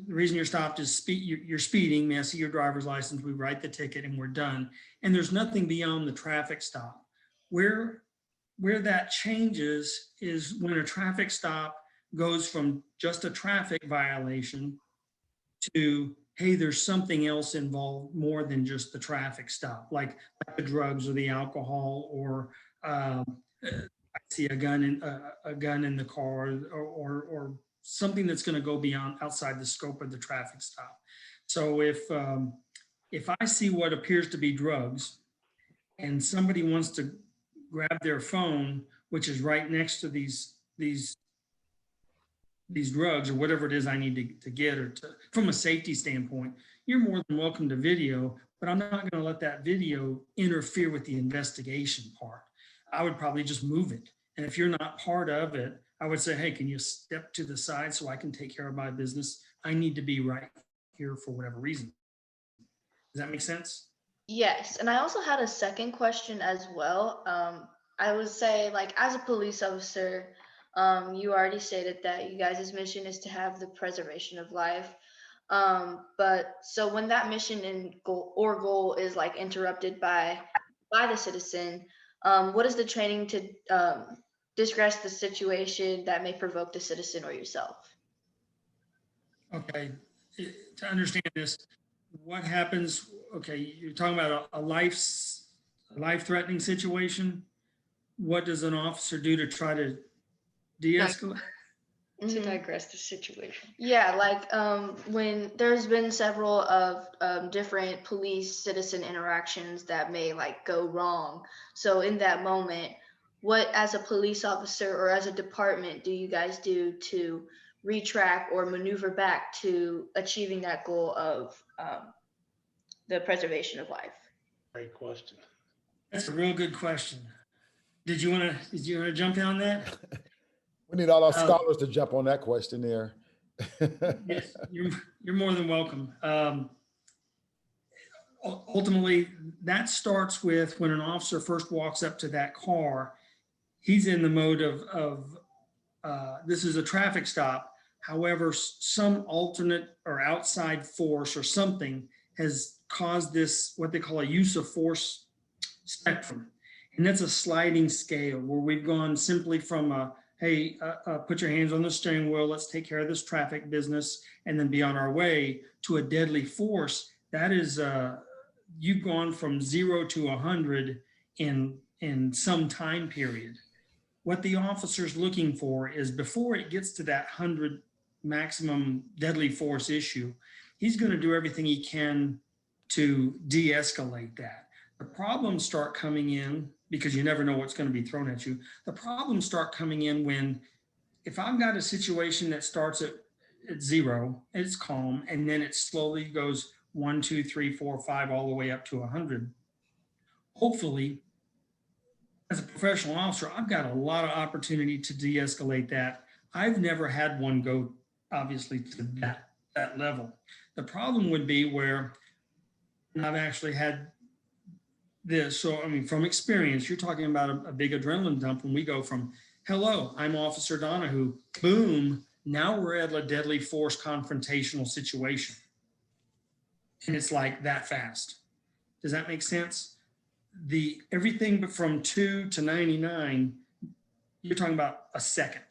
reason you're stopped is you're speeding. May I see your driver's license? We write the ticket and we're done. And there's nothing beyond the traffic stop. Where that changes is when a traffic stop goes from just a traffic violation to, hey, there's something else involved more than just the traffic stop, like the drugs or the alcohol, or I see a gun in the car, or something that's going to go beyond outside the scope of the traffic stop. So if I see what appears to be drugs, and somebody wants to grab their phone, which is right next to these drugs or whatever it is I need to get, or from a safety standpoint, you're more than welcome to video, but I'm not going to let that video interfere with the investigation part. I would probably just move it. And if you're not part of it, I would say, hey, can you step to the side so I can take care of my business? I need to be right here for whatever reason. Does that make sense? Yes, and I also had a second question as well. I would say, like, as a police officer, you already stated that you guys' mission is to have the preservation of life. But so when that mission and goal is like interrupted by the citizen, what is the training to discuss the situation that may provoke the citizen or yourself? Okay, to understand this, what happens? Okay, you're talking about a life-threatening situation. What does an officer do to try to de-escalate? To digress the situation. Yeah, like when there's been several of different police citizen interactions that may like go wrong. So in that moment, what as a police officer or as a department do you guys do to retract or maneuver back to achieving that goal of the preservation of life? Great question. That's a real good question. Did you want to jump in on that? We need all our scholars to jump on that question there. Yes, you're more than welcome. Ultimately, that starts with when an officer first walks up to that car, he's in the mode of this is a traffic stop. However, some alternate or outside force or something has caused this, what they call a use of force spectrum. And that's a sliding scale where we've gone simply from hey, put your hands on the steering wheel, let's take care of this traffic business, and then be on our way, to a deadly force. That is, you've gone from 0 to 100 in some time period. What the officer's looking for is before it gets to that 100 maximum deadly force issue, he's going to do everything he can to de-escalate that. The problems start coming in because you never know what's going to be thrown at you. The problems start coming in when, if I've got a situation that starts at 0, it's calm, and then it slowly goes 1, 2, 3, 4, 5, all the way up to 100. Hopefully, as a professional officer, I've got a lot of opportunity to de-escalate that. I've never had one go, obviously, to that level. The problem would be where I've actually had this. So, I mean, from experience, you're talking about a big adrenaline dump when we go from, hello, I'm Officer Donahue, boom, now we're at a deadly force confrontational situation. And it's like that fast. Does that make sense? Everything but from 2 to 99, you're talking about a second.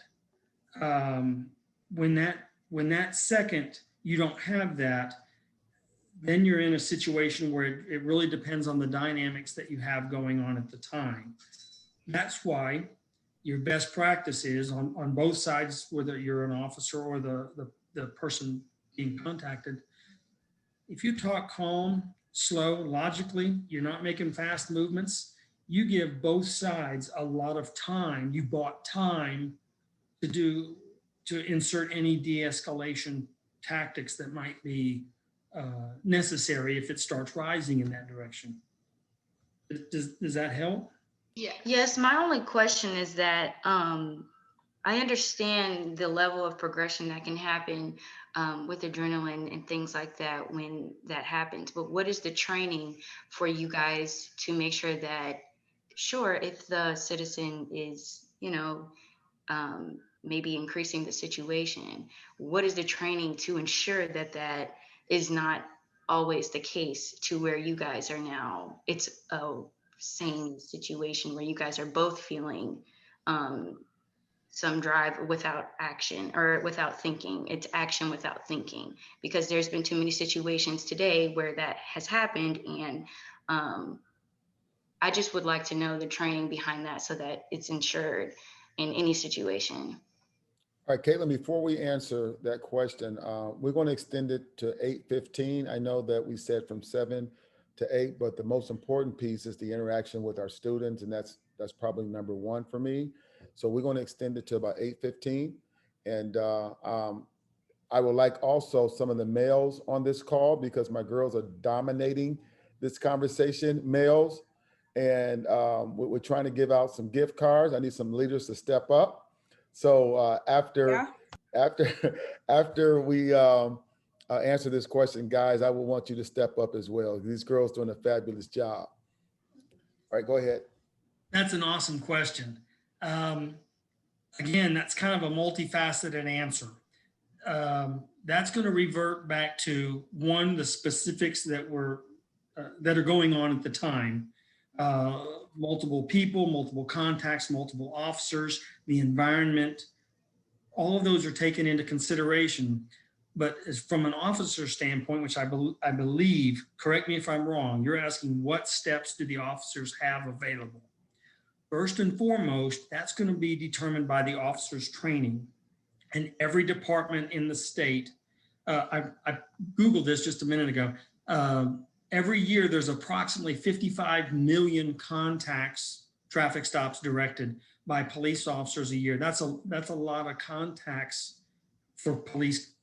When that second, you don't have that, then you're in a situation where it really depends on the dynamics that you have going on at the time. That's why your best practice is on both sides, whether you're an officer or the person being contacted. If you talk calm, slow, logically, you're not making fast movements, you give both sides a lot of time. You bought time to insert any de-escalation tactics that might be necessary if it starts rising in that direction. Does that help? Yeah. Yes, my only question is that I understand the level of progression that can happen with adrenaline and things like that when that happens. But what is the training for you guys to make sure that, sure, if the citizen is, maybe increasing the situation, what is the training to ensure that that is not always the case to where you guys are now? It's a same situation where you guys are both feeling some drive without action or without thinking. It's action without thinking, because there's been too many situations today where that has happened. And I just would like to know the training behind that so that it's ensured in any situation. All right, Caitlin, before we answer that question, we're going to extend it to 8:15. I know that we said from 7 to 8, but the most important piece is the interaction with our students, and that's probably number one for me. So we're going to extend it to about 8:15. And I would like also some of the males on this call, because my girls are dominating this conversation, males. And we're trying to give out some gift cards. I need some leaders to step up. So after we answer this question, guys, I will want you to step up as well. These girls doing a fabulous job. All right, go ahead. That's an awesome question. Again, that's kind of a multifaceted answer. That's going to revert back to one, the specifics that are going on at the time. Multiple people, multiple contacts, multiple officers, the environment, all of those are taken into consideration. But as from an officer standpoint, which I believe, correct me if I'm wrong, you're asking what steps do the officers have available? First and foremost, that's going to be determined by the officer's training. And every department in the state, I Googled this just a minute ago, every year there's approximately 55 million contacts, traffic stops directed by police officers a year. That's a lot of contacts for police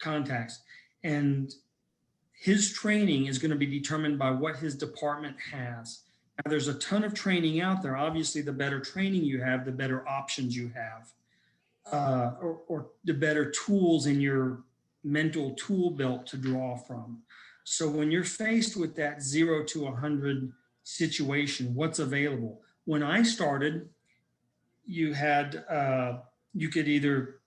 contacts. And his training is going to be determined by what his department has. Now, there's a ton of training out there. Obviously, the better training you have, the better options you have, or the better tools in your mental tool belt to draw from. So when you're faced with that 0 to 100 situation, what's available? When I started, you had, you could either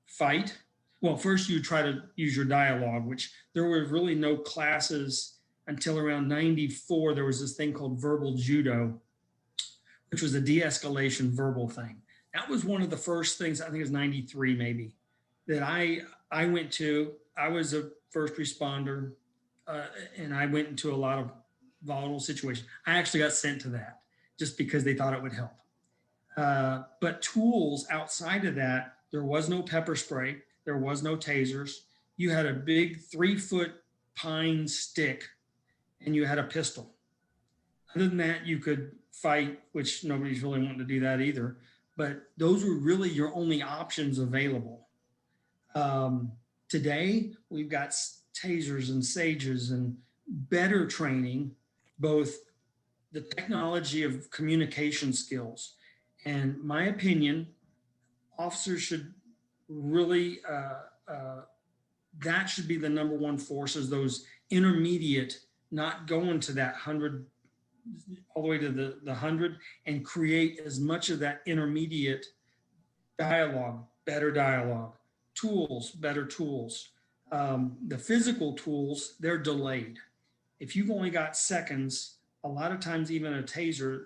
fight. Well, first you try to use your dialogue, which there were really no classes until around 94. There was this thing called verbal judo, which was a de-escalation verbal thing. That was one of the first things, I think it was 93 maybe, that I went to. I was a first responder. And I went into a lot of volatile situations. I actually got sent to that just because they thought it would help. But tools outside of that, there was no pepper spray. There was no tasers. You had a big 3-foot pine stick and you had a pistol. Other than that, you could fight, which nobody's really wanting to do that either. But those were really your only options available. Today, we've got tasers and sages and better training, both the technology of communication skills. And my opinion, officers should really, that should be the number one force, is those intermediate, not going to that 100 all the way to the 100 and create as much of that intermediate dialogue, better tools, better tools. The physical tools, they're delayed. If you've only got seconds, a lot of times even a taser,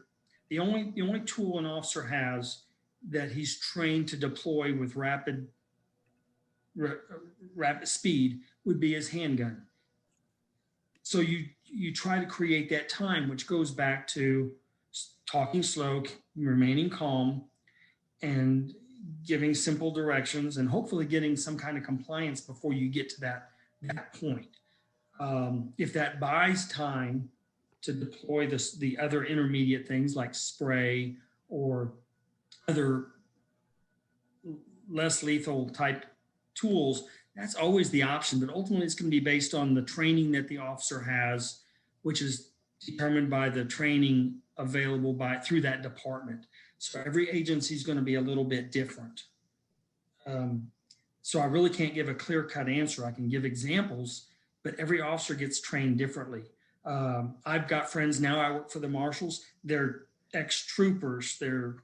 the only tool an officer has that he's trained to deploy with rapid speed would be his handgun. So you try to create that time, which goes back to talking slow, remaining calm, and giving simple directions, and hopefully getting some kind of compliance before you get to that point. If that buys time to deploy the other intermediate things like spray or other less lethal type tools, that's always the option. But ultimately, it's going to be based on the training that the officer has, which is determined by the training available through that department. So every agency is going to be a little bit different. So I really can't give a clear-cut answer. I can give examples, but every officer gets trained differently. I've got friends now, I work for the marshals. They're ex-troopers, they're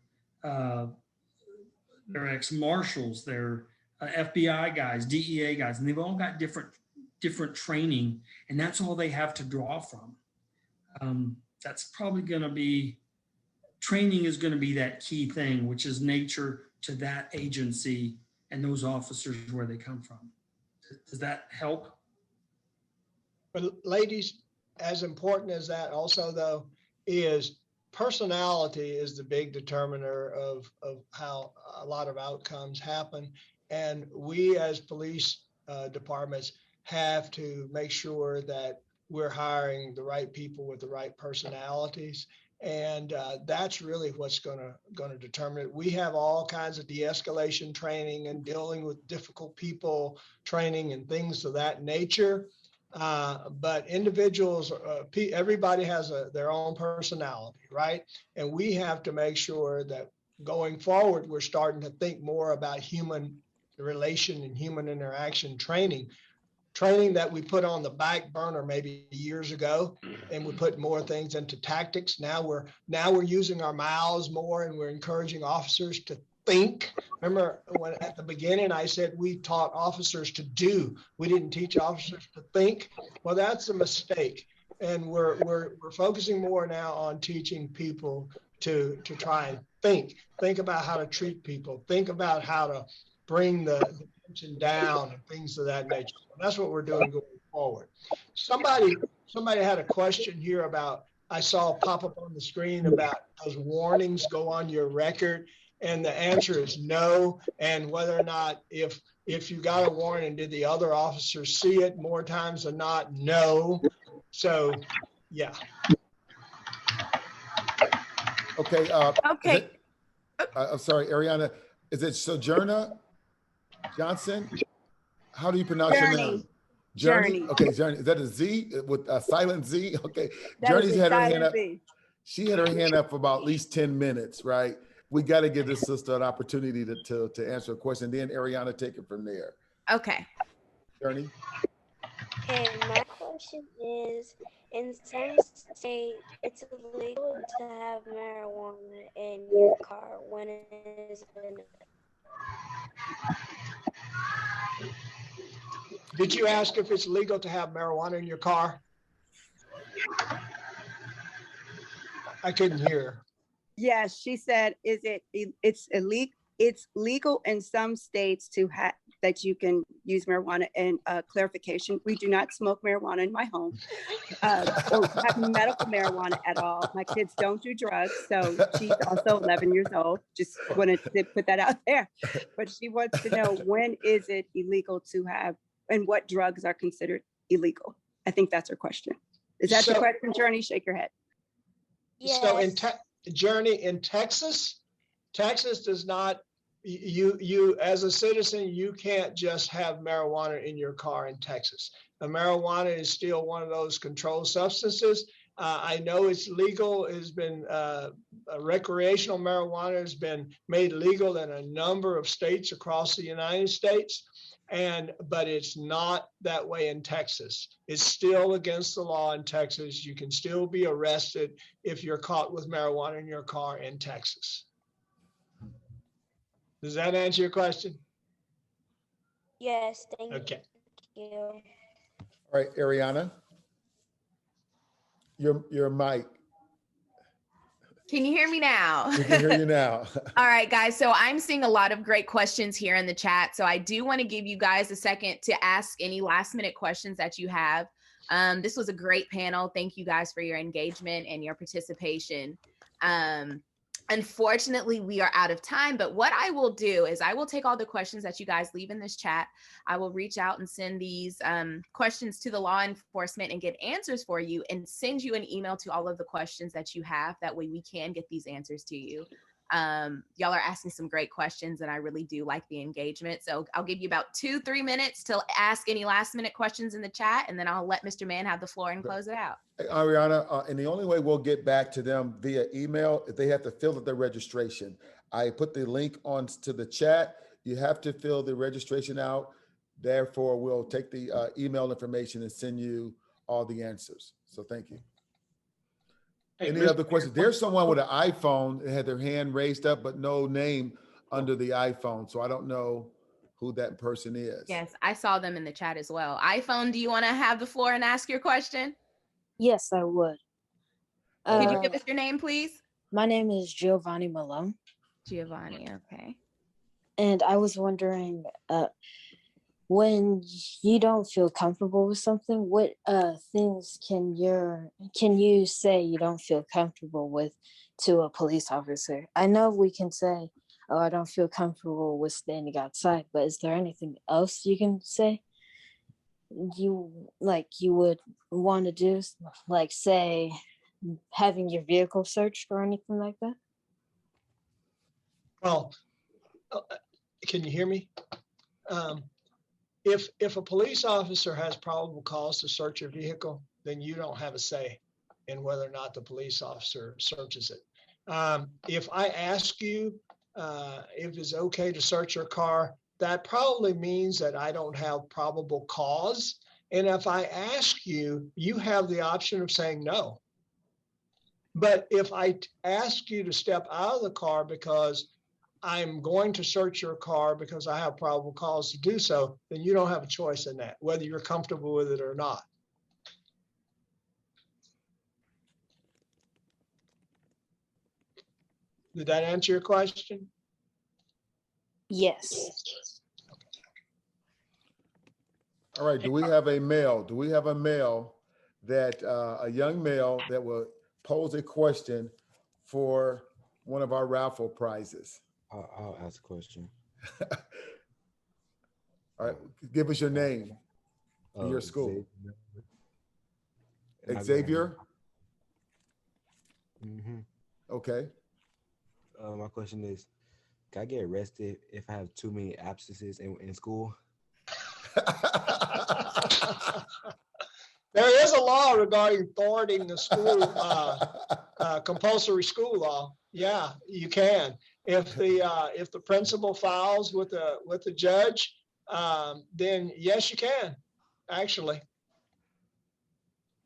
ex-marshals, they're FBI guys, DEA guys, and they've all got different training, and that's all they have to draw from. That's probably going to be, training is going to be that key thing, which is nature to that agency and those officers where they come from. Does that help? But ladies, as important as that also though, is personality is the big determiner of how a lot of outcomes happen. And we as police departments have to make sure that we're hiring the right people with the right personalities. And that's really what's going to determine it. We have all kinds of de-escalation training and dealing with difficult people training and things of that nature. But individuals, everybody has their own personality, right? And we have to make sure that going forward, we're starting to think more about human relation and human interaction training that we put on the back burner maybe years ago, and we put more things into tactics. Now we're using our mouths more, and we're encouraging officers to think. Remember when at the beginning I said we taught officers to do, we didn't teach officers to think? Well, that's a mistake. And we're focusing more now on teaching people to try and think about how to treat people, think about how to bring the tension down and things of that nature. So that's what we're doing going forward. Somebody had a question here about, I saw pop up on the screen about those warnings go on your record, and the answer is no. And whether or not if you got a warning, did the other officers see it more times than not? No. So yeah. Okay. Okay. I'm sorry, Ariana. Is it Sojourner Johnson? How do you pronounce your name? Journey. Okay, Journey. Is that a Z with a silent Z? Okay. Journey's had her hand up. She had her hand up for about at least 10 minutes, right? We got to give this sister an opportunity to answer a question. Then Ariana, take it from there. Okay. Journey. And my question is, in some states, it's illegal to have marijuana in your car. When is it? Did you ask if it's legal to have marijuana in your car? I couldn't hear. Yes, she said, it's illegal. It's legal in some states to have that you can use marijuana. And clarification, we do not smoke marijuana in my home or have medical marijuana at all. My kids don't do drugs. So she's also 11 years old. Just wanted to put that out there. But she wants to know, when is it illegal to have, and what drugs are considered illegal? I think that's her question. Is that the question, Journey? Shake your head. Yes. So Journey, in Texas does not, you as a citizen, you can't just have marijuana in your car in Texas. Marijuana is still one of those controlled substances. I know it's legal. It's been recreational marijuana has been made legal in a number of states across the United States. But it's not that way in Texas. It's still against the law in Texas. You can still be arrested if you're caught with marijuana in your car in Texas. Does that answer your question? Yes, thank Okay. you. All right, Ariana, your mic. Can you hear me now? We can hear you now. All right, guys. So I'm seeing a lot of great questions here in the chat. So I do want to give you guys a second to ask any last minute questions that you have. This was a great panel. Thank you guys for your engagement and your participation. Unfortunately, we are out of time, but what I will do is I will take all the questions that you guys leave in this chat. I will reach out and send these questions to the law enforcement and get answers for you and send you an email to all of the questions that you have. That way we can get these answers to you. Y'all are asking some great questions and I really do like the engagement. So I'll give you about 2-3 minutes to ask any last minute questions in the chat, and then I'll let Mr. Mann have the floor and close it out. Hey, Ariana, and the only way we'll get back to them via email if they have to fill out their registration. I put the link on to the chat. You have to fill the registration out. Therefore, we'll take the email information and send you all the answers. So thank you. Hey, Any Mr. other questions? There's someone with an iPhone that had their hand raised up, but no name under the iPhone. So I don't know who that person is. Yes, I saw them in the chat as well. iPhone, do you want to have the floor and ask your question? Yes, I would. Could you give us your name, please? My name is Giovanni Malone. Giovanni, okay. And I was wondering, when you don't feel comfortable with something, what things can you say you don't feel comfortable with to a police officer? I know we can say, oh, I don't feel comfortable with standing outside, but is there anything else you can say you would want to do, like say having your vehicle searched or anything like that? Well, can you hear me? If a police officer has probable cause to search your vehicle, then you don't have a say in whether or not the police officer searches it. If I ask you if it's okay to search your car, that probably means that I don't have probable cause. And if I ask you, you have the option of saying no. But if I ask you to step out of the car because I'm going to search your car because I have probable cause to do so, then you don't have a choice in that, whether you're comfortable with it or not. Did that answer your question? Yes. All right, do we have a male? Do we have a male that, a young male that will pose a question for one of our raffle prizes? I'll ask a question. All right, give us your name and your school. Xavier? Mm-hmm. Okay. My question is, can I get arrested if I have too many absences in school? There is a law regarding thwarting the school, compulsory school law. Yeah, you can. If the principal files with the judge, then yes, you can, actually.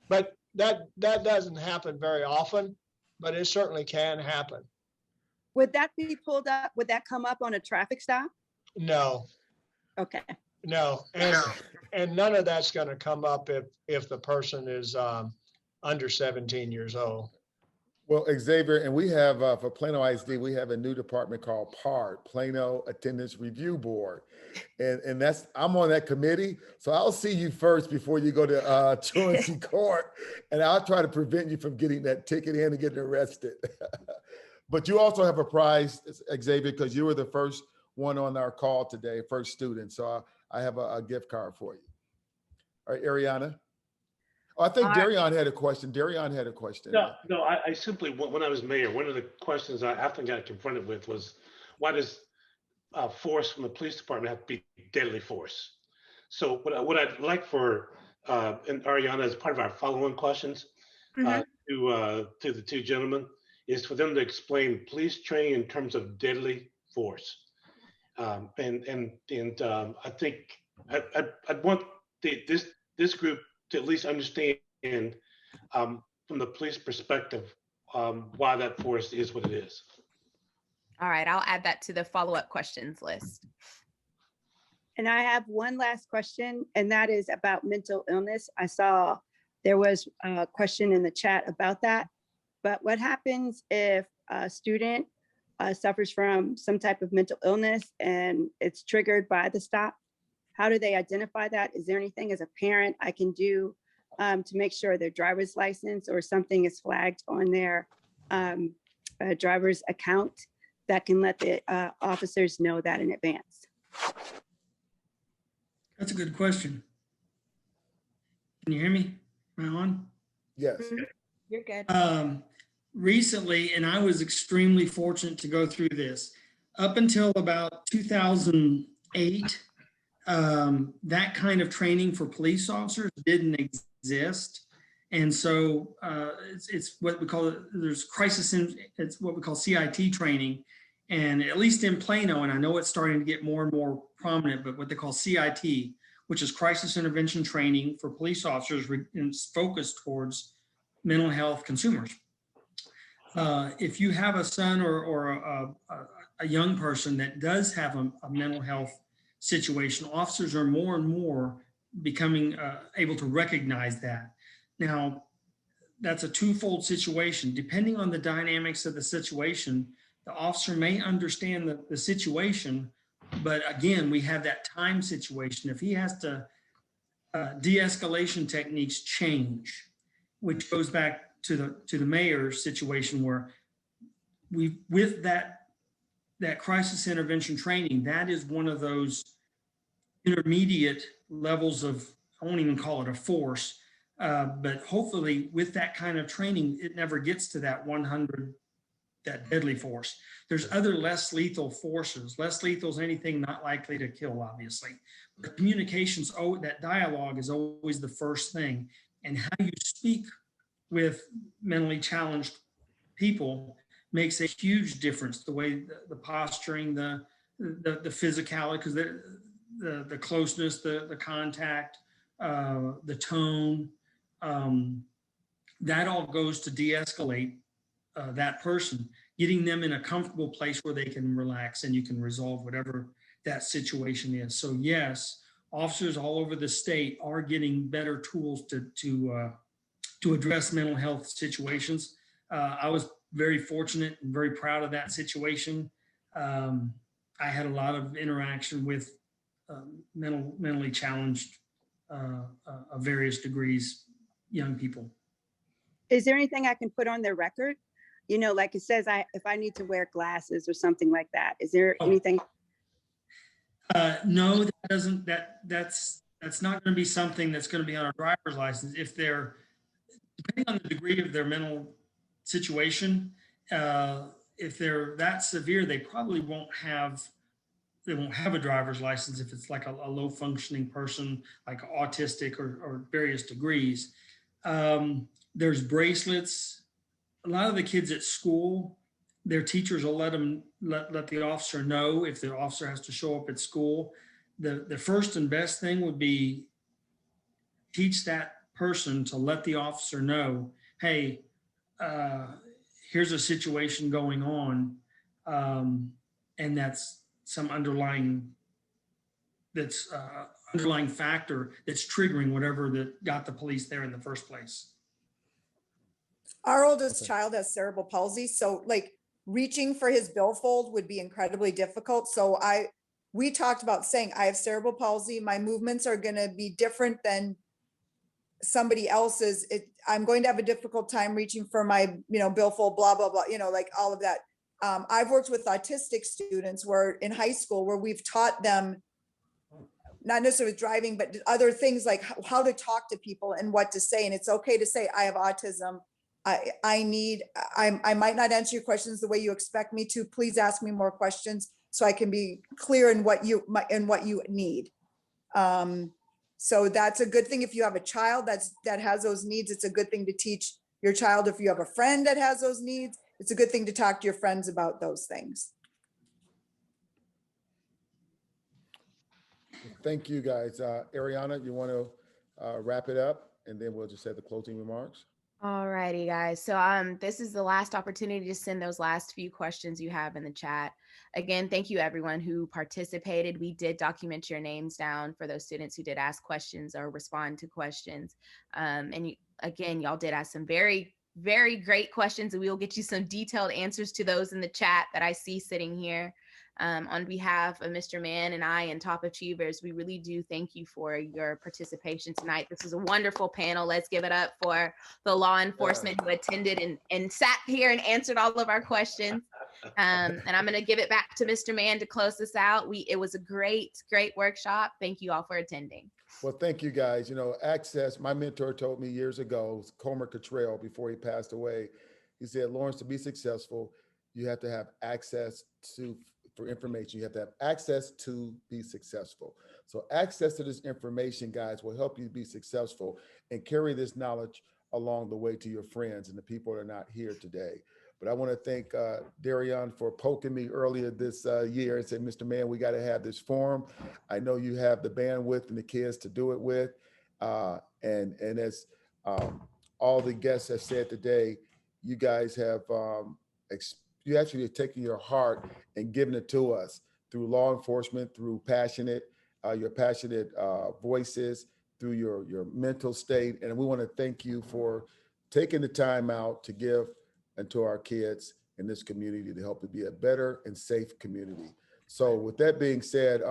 But that doesn't happen very often, but it certainly can happen. Would that be pulled up? Would that come up on a traffic stop? No. Okay. No, and none of that's going to come up if the person is under 17 years old. Well, Xavier, and we have for Plano ISD, we have a new department called PARD, Plano Attendance Review Board, and that's I'm on that committee, so I'll see you first before you go to truancy court, and I'll try to prevent you from getting that ticket in and getting arrested. But you also have a prize, Xavier, because you were the first one on our call today, first student. So I have a gift card for you. All right, Ariana. Oh, I think Darion had a question. Darion had a question. No, I simply, when I was mayor, one of the questions I often got confronted with was, why does force from the police department have to be deadly force? So what I'd like for, and Ariana, as part of our follow-on questions to the two gentlemen, is for them to explain police training in terms of deadly force. And I think I'd want this group to at least understand from the police perspective why that force is what it is. All right, I'll add that to the follow-up questions list. And I have one last question, and that is about mental illness. I saw there was a question in the chat about that. But what happens if a student suffers from some type of mental illness and it's triggered by the stop? How do they identify that? Is there anything as a parent I can do to make sure their driver's license or something is flagged on their driver's account that can let the officers know that in advance? That's a good question. Can you hear me? Am I on? Yes. You're good. Recently, and I was extremely fortunate to go through this, up until about 2008, that kind of training for police officers didn't exist. And so it's what we call, there's crisis, it's what we call CIT training. And at least in Plano, and I know it's starting to get more and more prominent, but what they call CIT, which is crisis intervention training for police officers, is focused towards mental health consumers. If you have a son or a young person that does have a mental health situation, officers are more and more becoming able to recognize that. Now, that's a twofold situation. Depending on the dynamics of the situation, the officer may understand the situation, but again, we have that time situation. If he has to, de-escalation techniques change, which goes back to the mayor's situation where with that crisis intervention training, that is one of those intermediate levels of, I won't even call it a force, but hopefully with that kind of training, it never gets to that 100, that deadly force. There's other less lethal forces. Less lethal is anything not likely to kill, obviously. But communications, that dialogue is always the first thing. And how you speak with mentally challenged people makes a huge difference. The way the posturing, the physicality, because the closeness, the contact, the tone, that all goes to de-escalate that person, getting them in a comfortable place where they can relax and you can resolve whatever that situation is. So yes, officers all over the state are getting better tools to address mental health situations. I was very fortunate and very proud of that situation. I had a lot of interaction with mentally challenged of various degrees, young people. Is there anything I can put on their record? You know, like it says, if I need to wear glasses or something like that, is there anything? No, that doesn't. That's not going to be something that's going to be on a driver's license. If they're, depending on the degree of their mental situation, if they're that severe, they probably won't have a driver's license if it's like a low functioning person, like autistic or various degrees. There's bracelets. A lot of the kids at school, their teachers will let the officer know if the officer has to show up at school. The first and best thing would be teach that person to let the officer know, hey, here's a situation going on, and that's some underlying factor that's triggering whatever that got the police there in the first place. Our oldest child has cerebral palsy, so like reaching for his billfold would be incredibly difficult. So we talked about saying, I have cerebral palsy. My movements are going to be different than somebody else's. I'm going to have a difficult time reaching for my, billfold, blah, blah, blah, like all of that. I've worked with autistic students where in high school where we've taught them not necessarily driving, but other things like how to talk to people and what to say. And it's okay to say, I have autism. I might not answer your questions the way you expect me to. Please ask me more questions so I can be clear in what you need. So that's a good thing. If you have a child that has those needs, it's a good thing to teach your child. If you have a friend that has those needs, it's a good thing to talk to your friends about those things. Thank you, guys. Ariana, you want to wrap it up, and then we'll just say the closing remarks. All righty, guys. So this is the last opportunity to send those last few questions you have in the chat. Again, thank you everyone who participated. We did document your names down for those students who did ask questions or respond to questions. Again, y'all did ask some very, very great questions, and we will get you some detailed answers to those in the chat that I see sitting here. On behalf of Mr. Mann and I and Top Achievers, we really do thank you for your participation tonight. This was a wonderful panel. Let's give it up for the law enforcement who attended and sat here and answered all of our questions. And I'm going to give it back to Mr. Mann to close this out. It was a great workshop. Thank you all for attending. Well, thank you, guys. You know, access, my mentor told me years ago, it was Comer Cottrell before he passed away. He said, Lawrence, to be successful, you have to have access for information. You have to have access to be successful. So access to this information, guys, will help you be successful and carry this knowledge along the way to your friends and the people that are not here today. But I want to thank Darian for poking me earlier this year and said, Mr. Mann, we got to have this forum. I know you have the bandwidth and the kids to do it with. And as all the guests have said today, you guys have you actually have taken your heart and given it to us through law enforcement, through your passionate voices, through your mental state. And we want to thank you for taking the time out to give and to our kids in this community to help it be a better and safe community. So with that being said,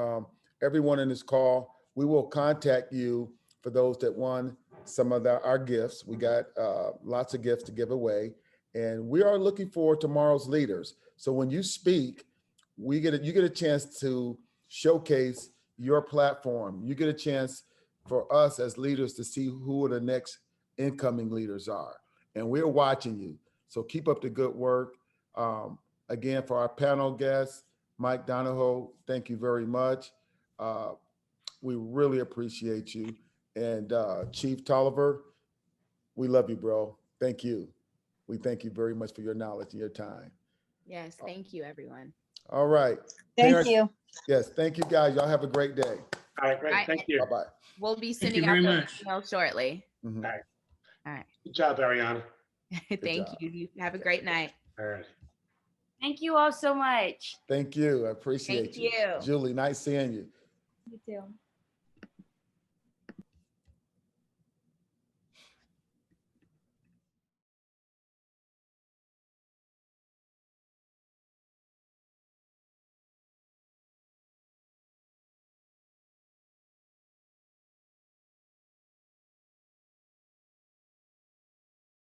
everyone in this call, we will contact you for those that won some of our gifts. We got lots of gifts to give away. And we are looking for tomorrow's leaders. So when you speak, you get a chance to showcase your platform. You get a chance for us as leaders to see who the next incoming leaders are. And we're watching you. So keep up the good work. Again, for our panel guests, Mike Donahoe, thank you very much. We really appreciate you. And Chief Tolliver, we love you, bro. Thank you. We thank you very much for your knowledge and your time. Yes, thank you, everyone. All right. Thank Parents, you. Yes, thank you, guys. Y'all have a great day. All right, great. Thank you. Bye-bye. We'll be Thank sending you out very those much. emails shortly. Mhm. All right. All right. Good job, Ariana. Thank job. you. You have a great night. All right. Thank you all so much. Thank you. I appreciate Thank you. Julie, nice seeing you. You too.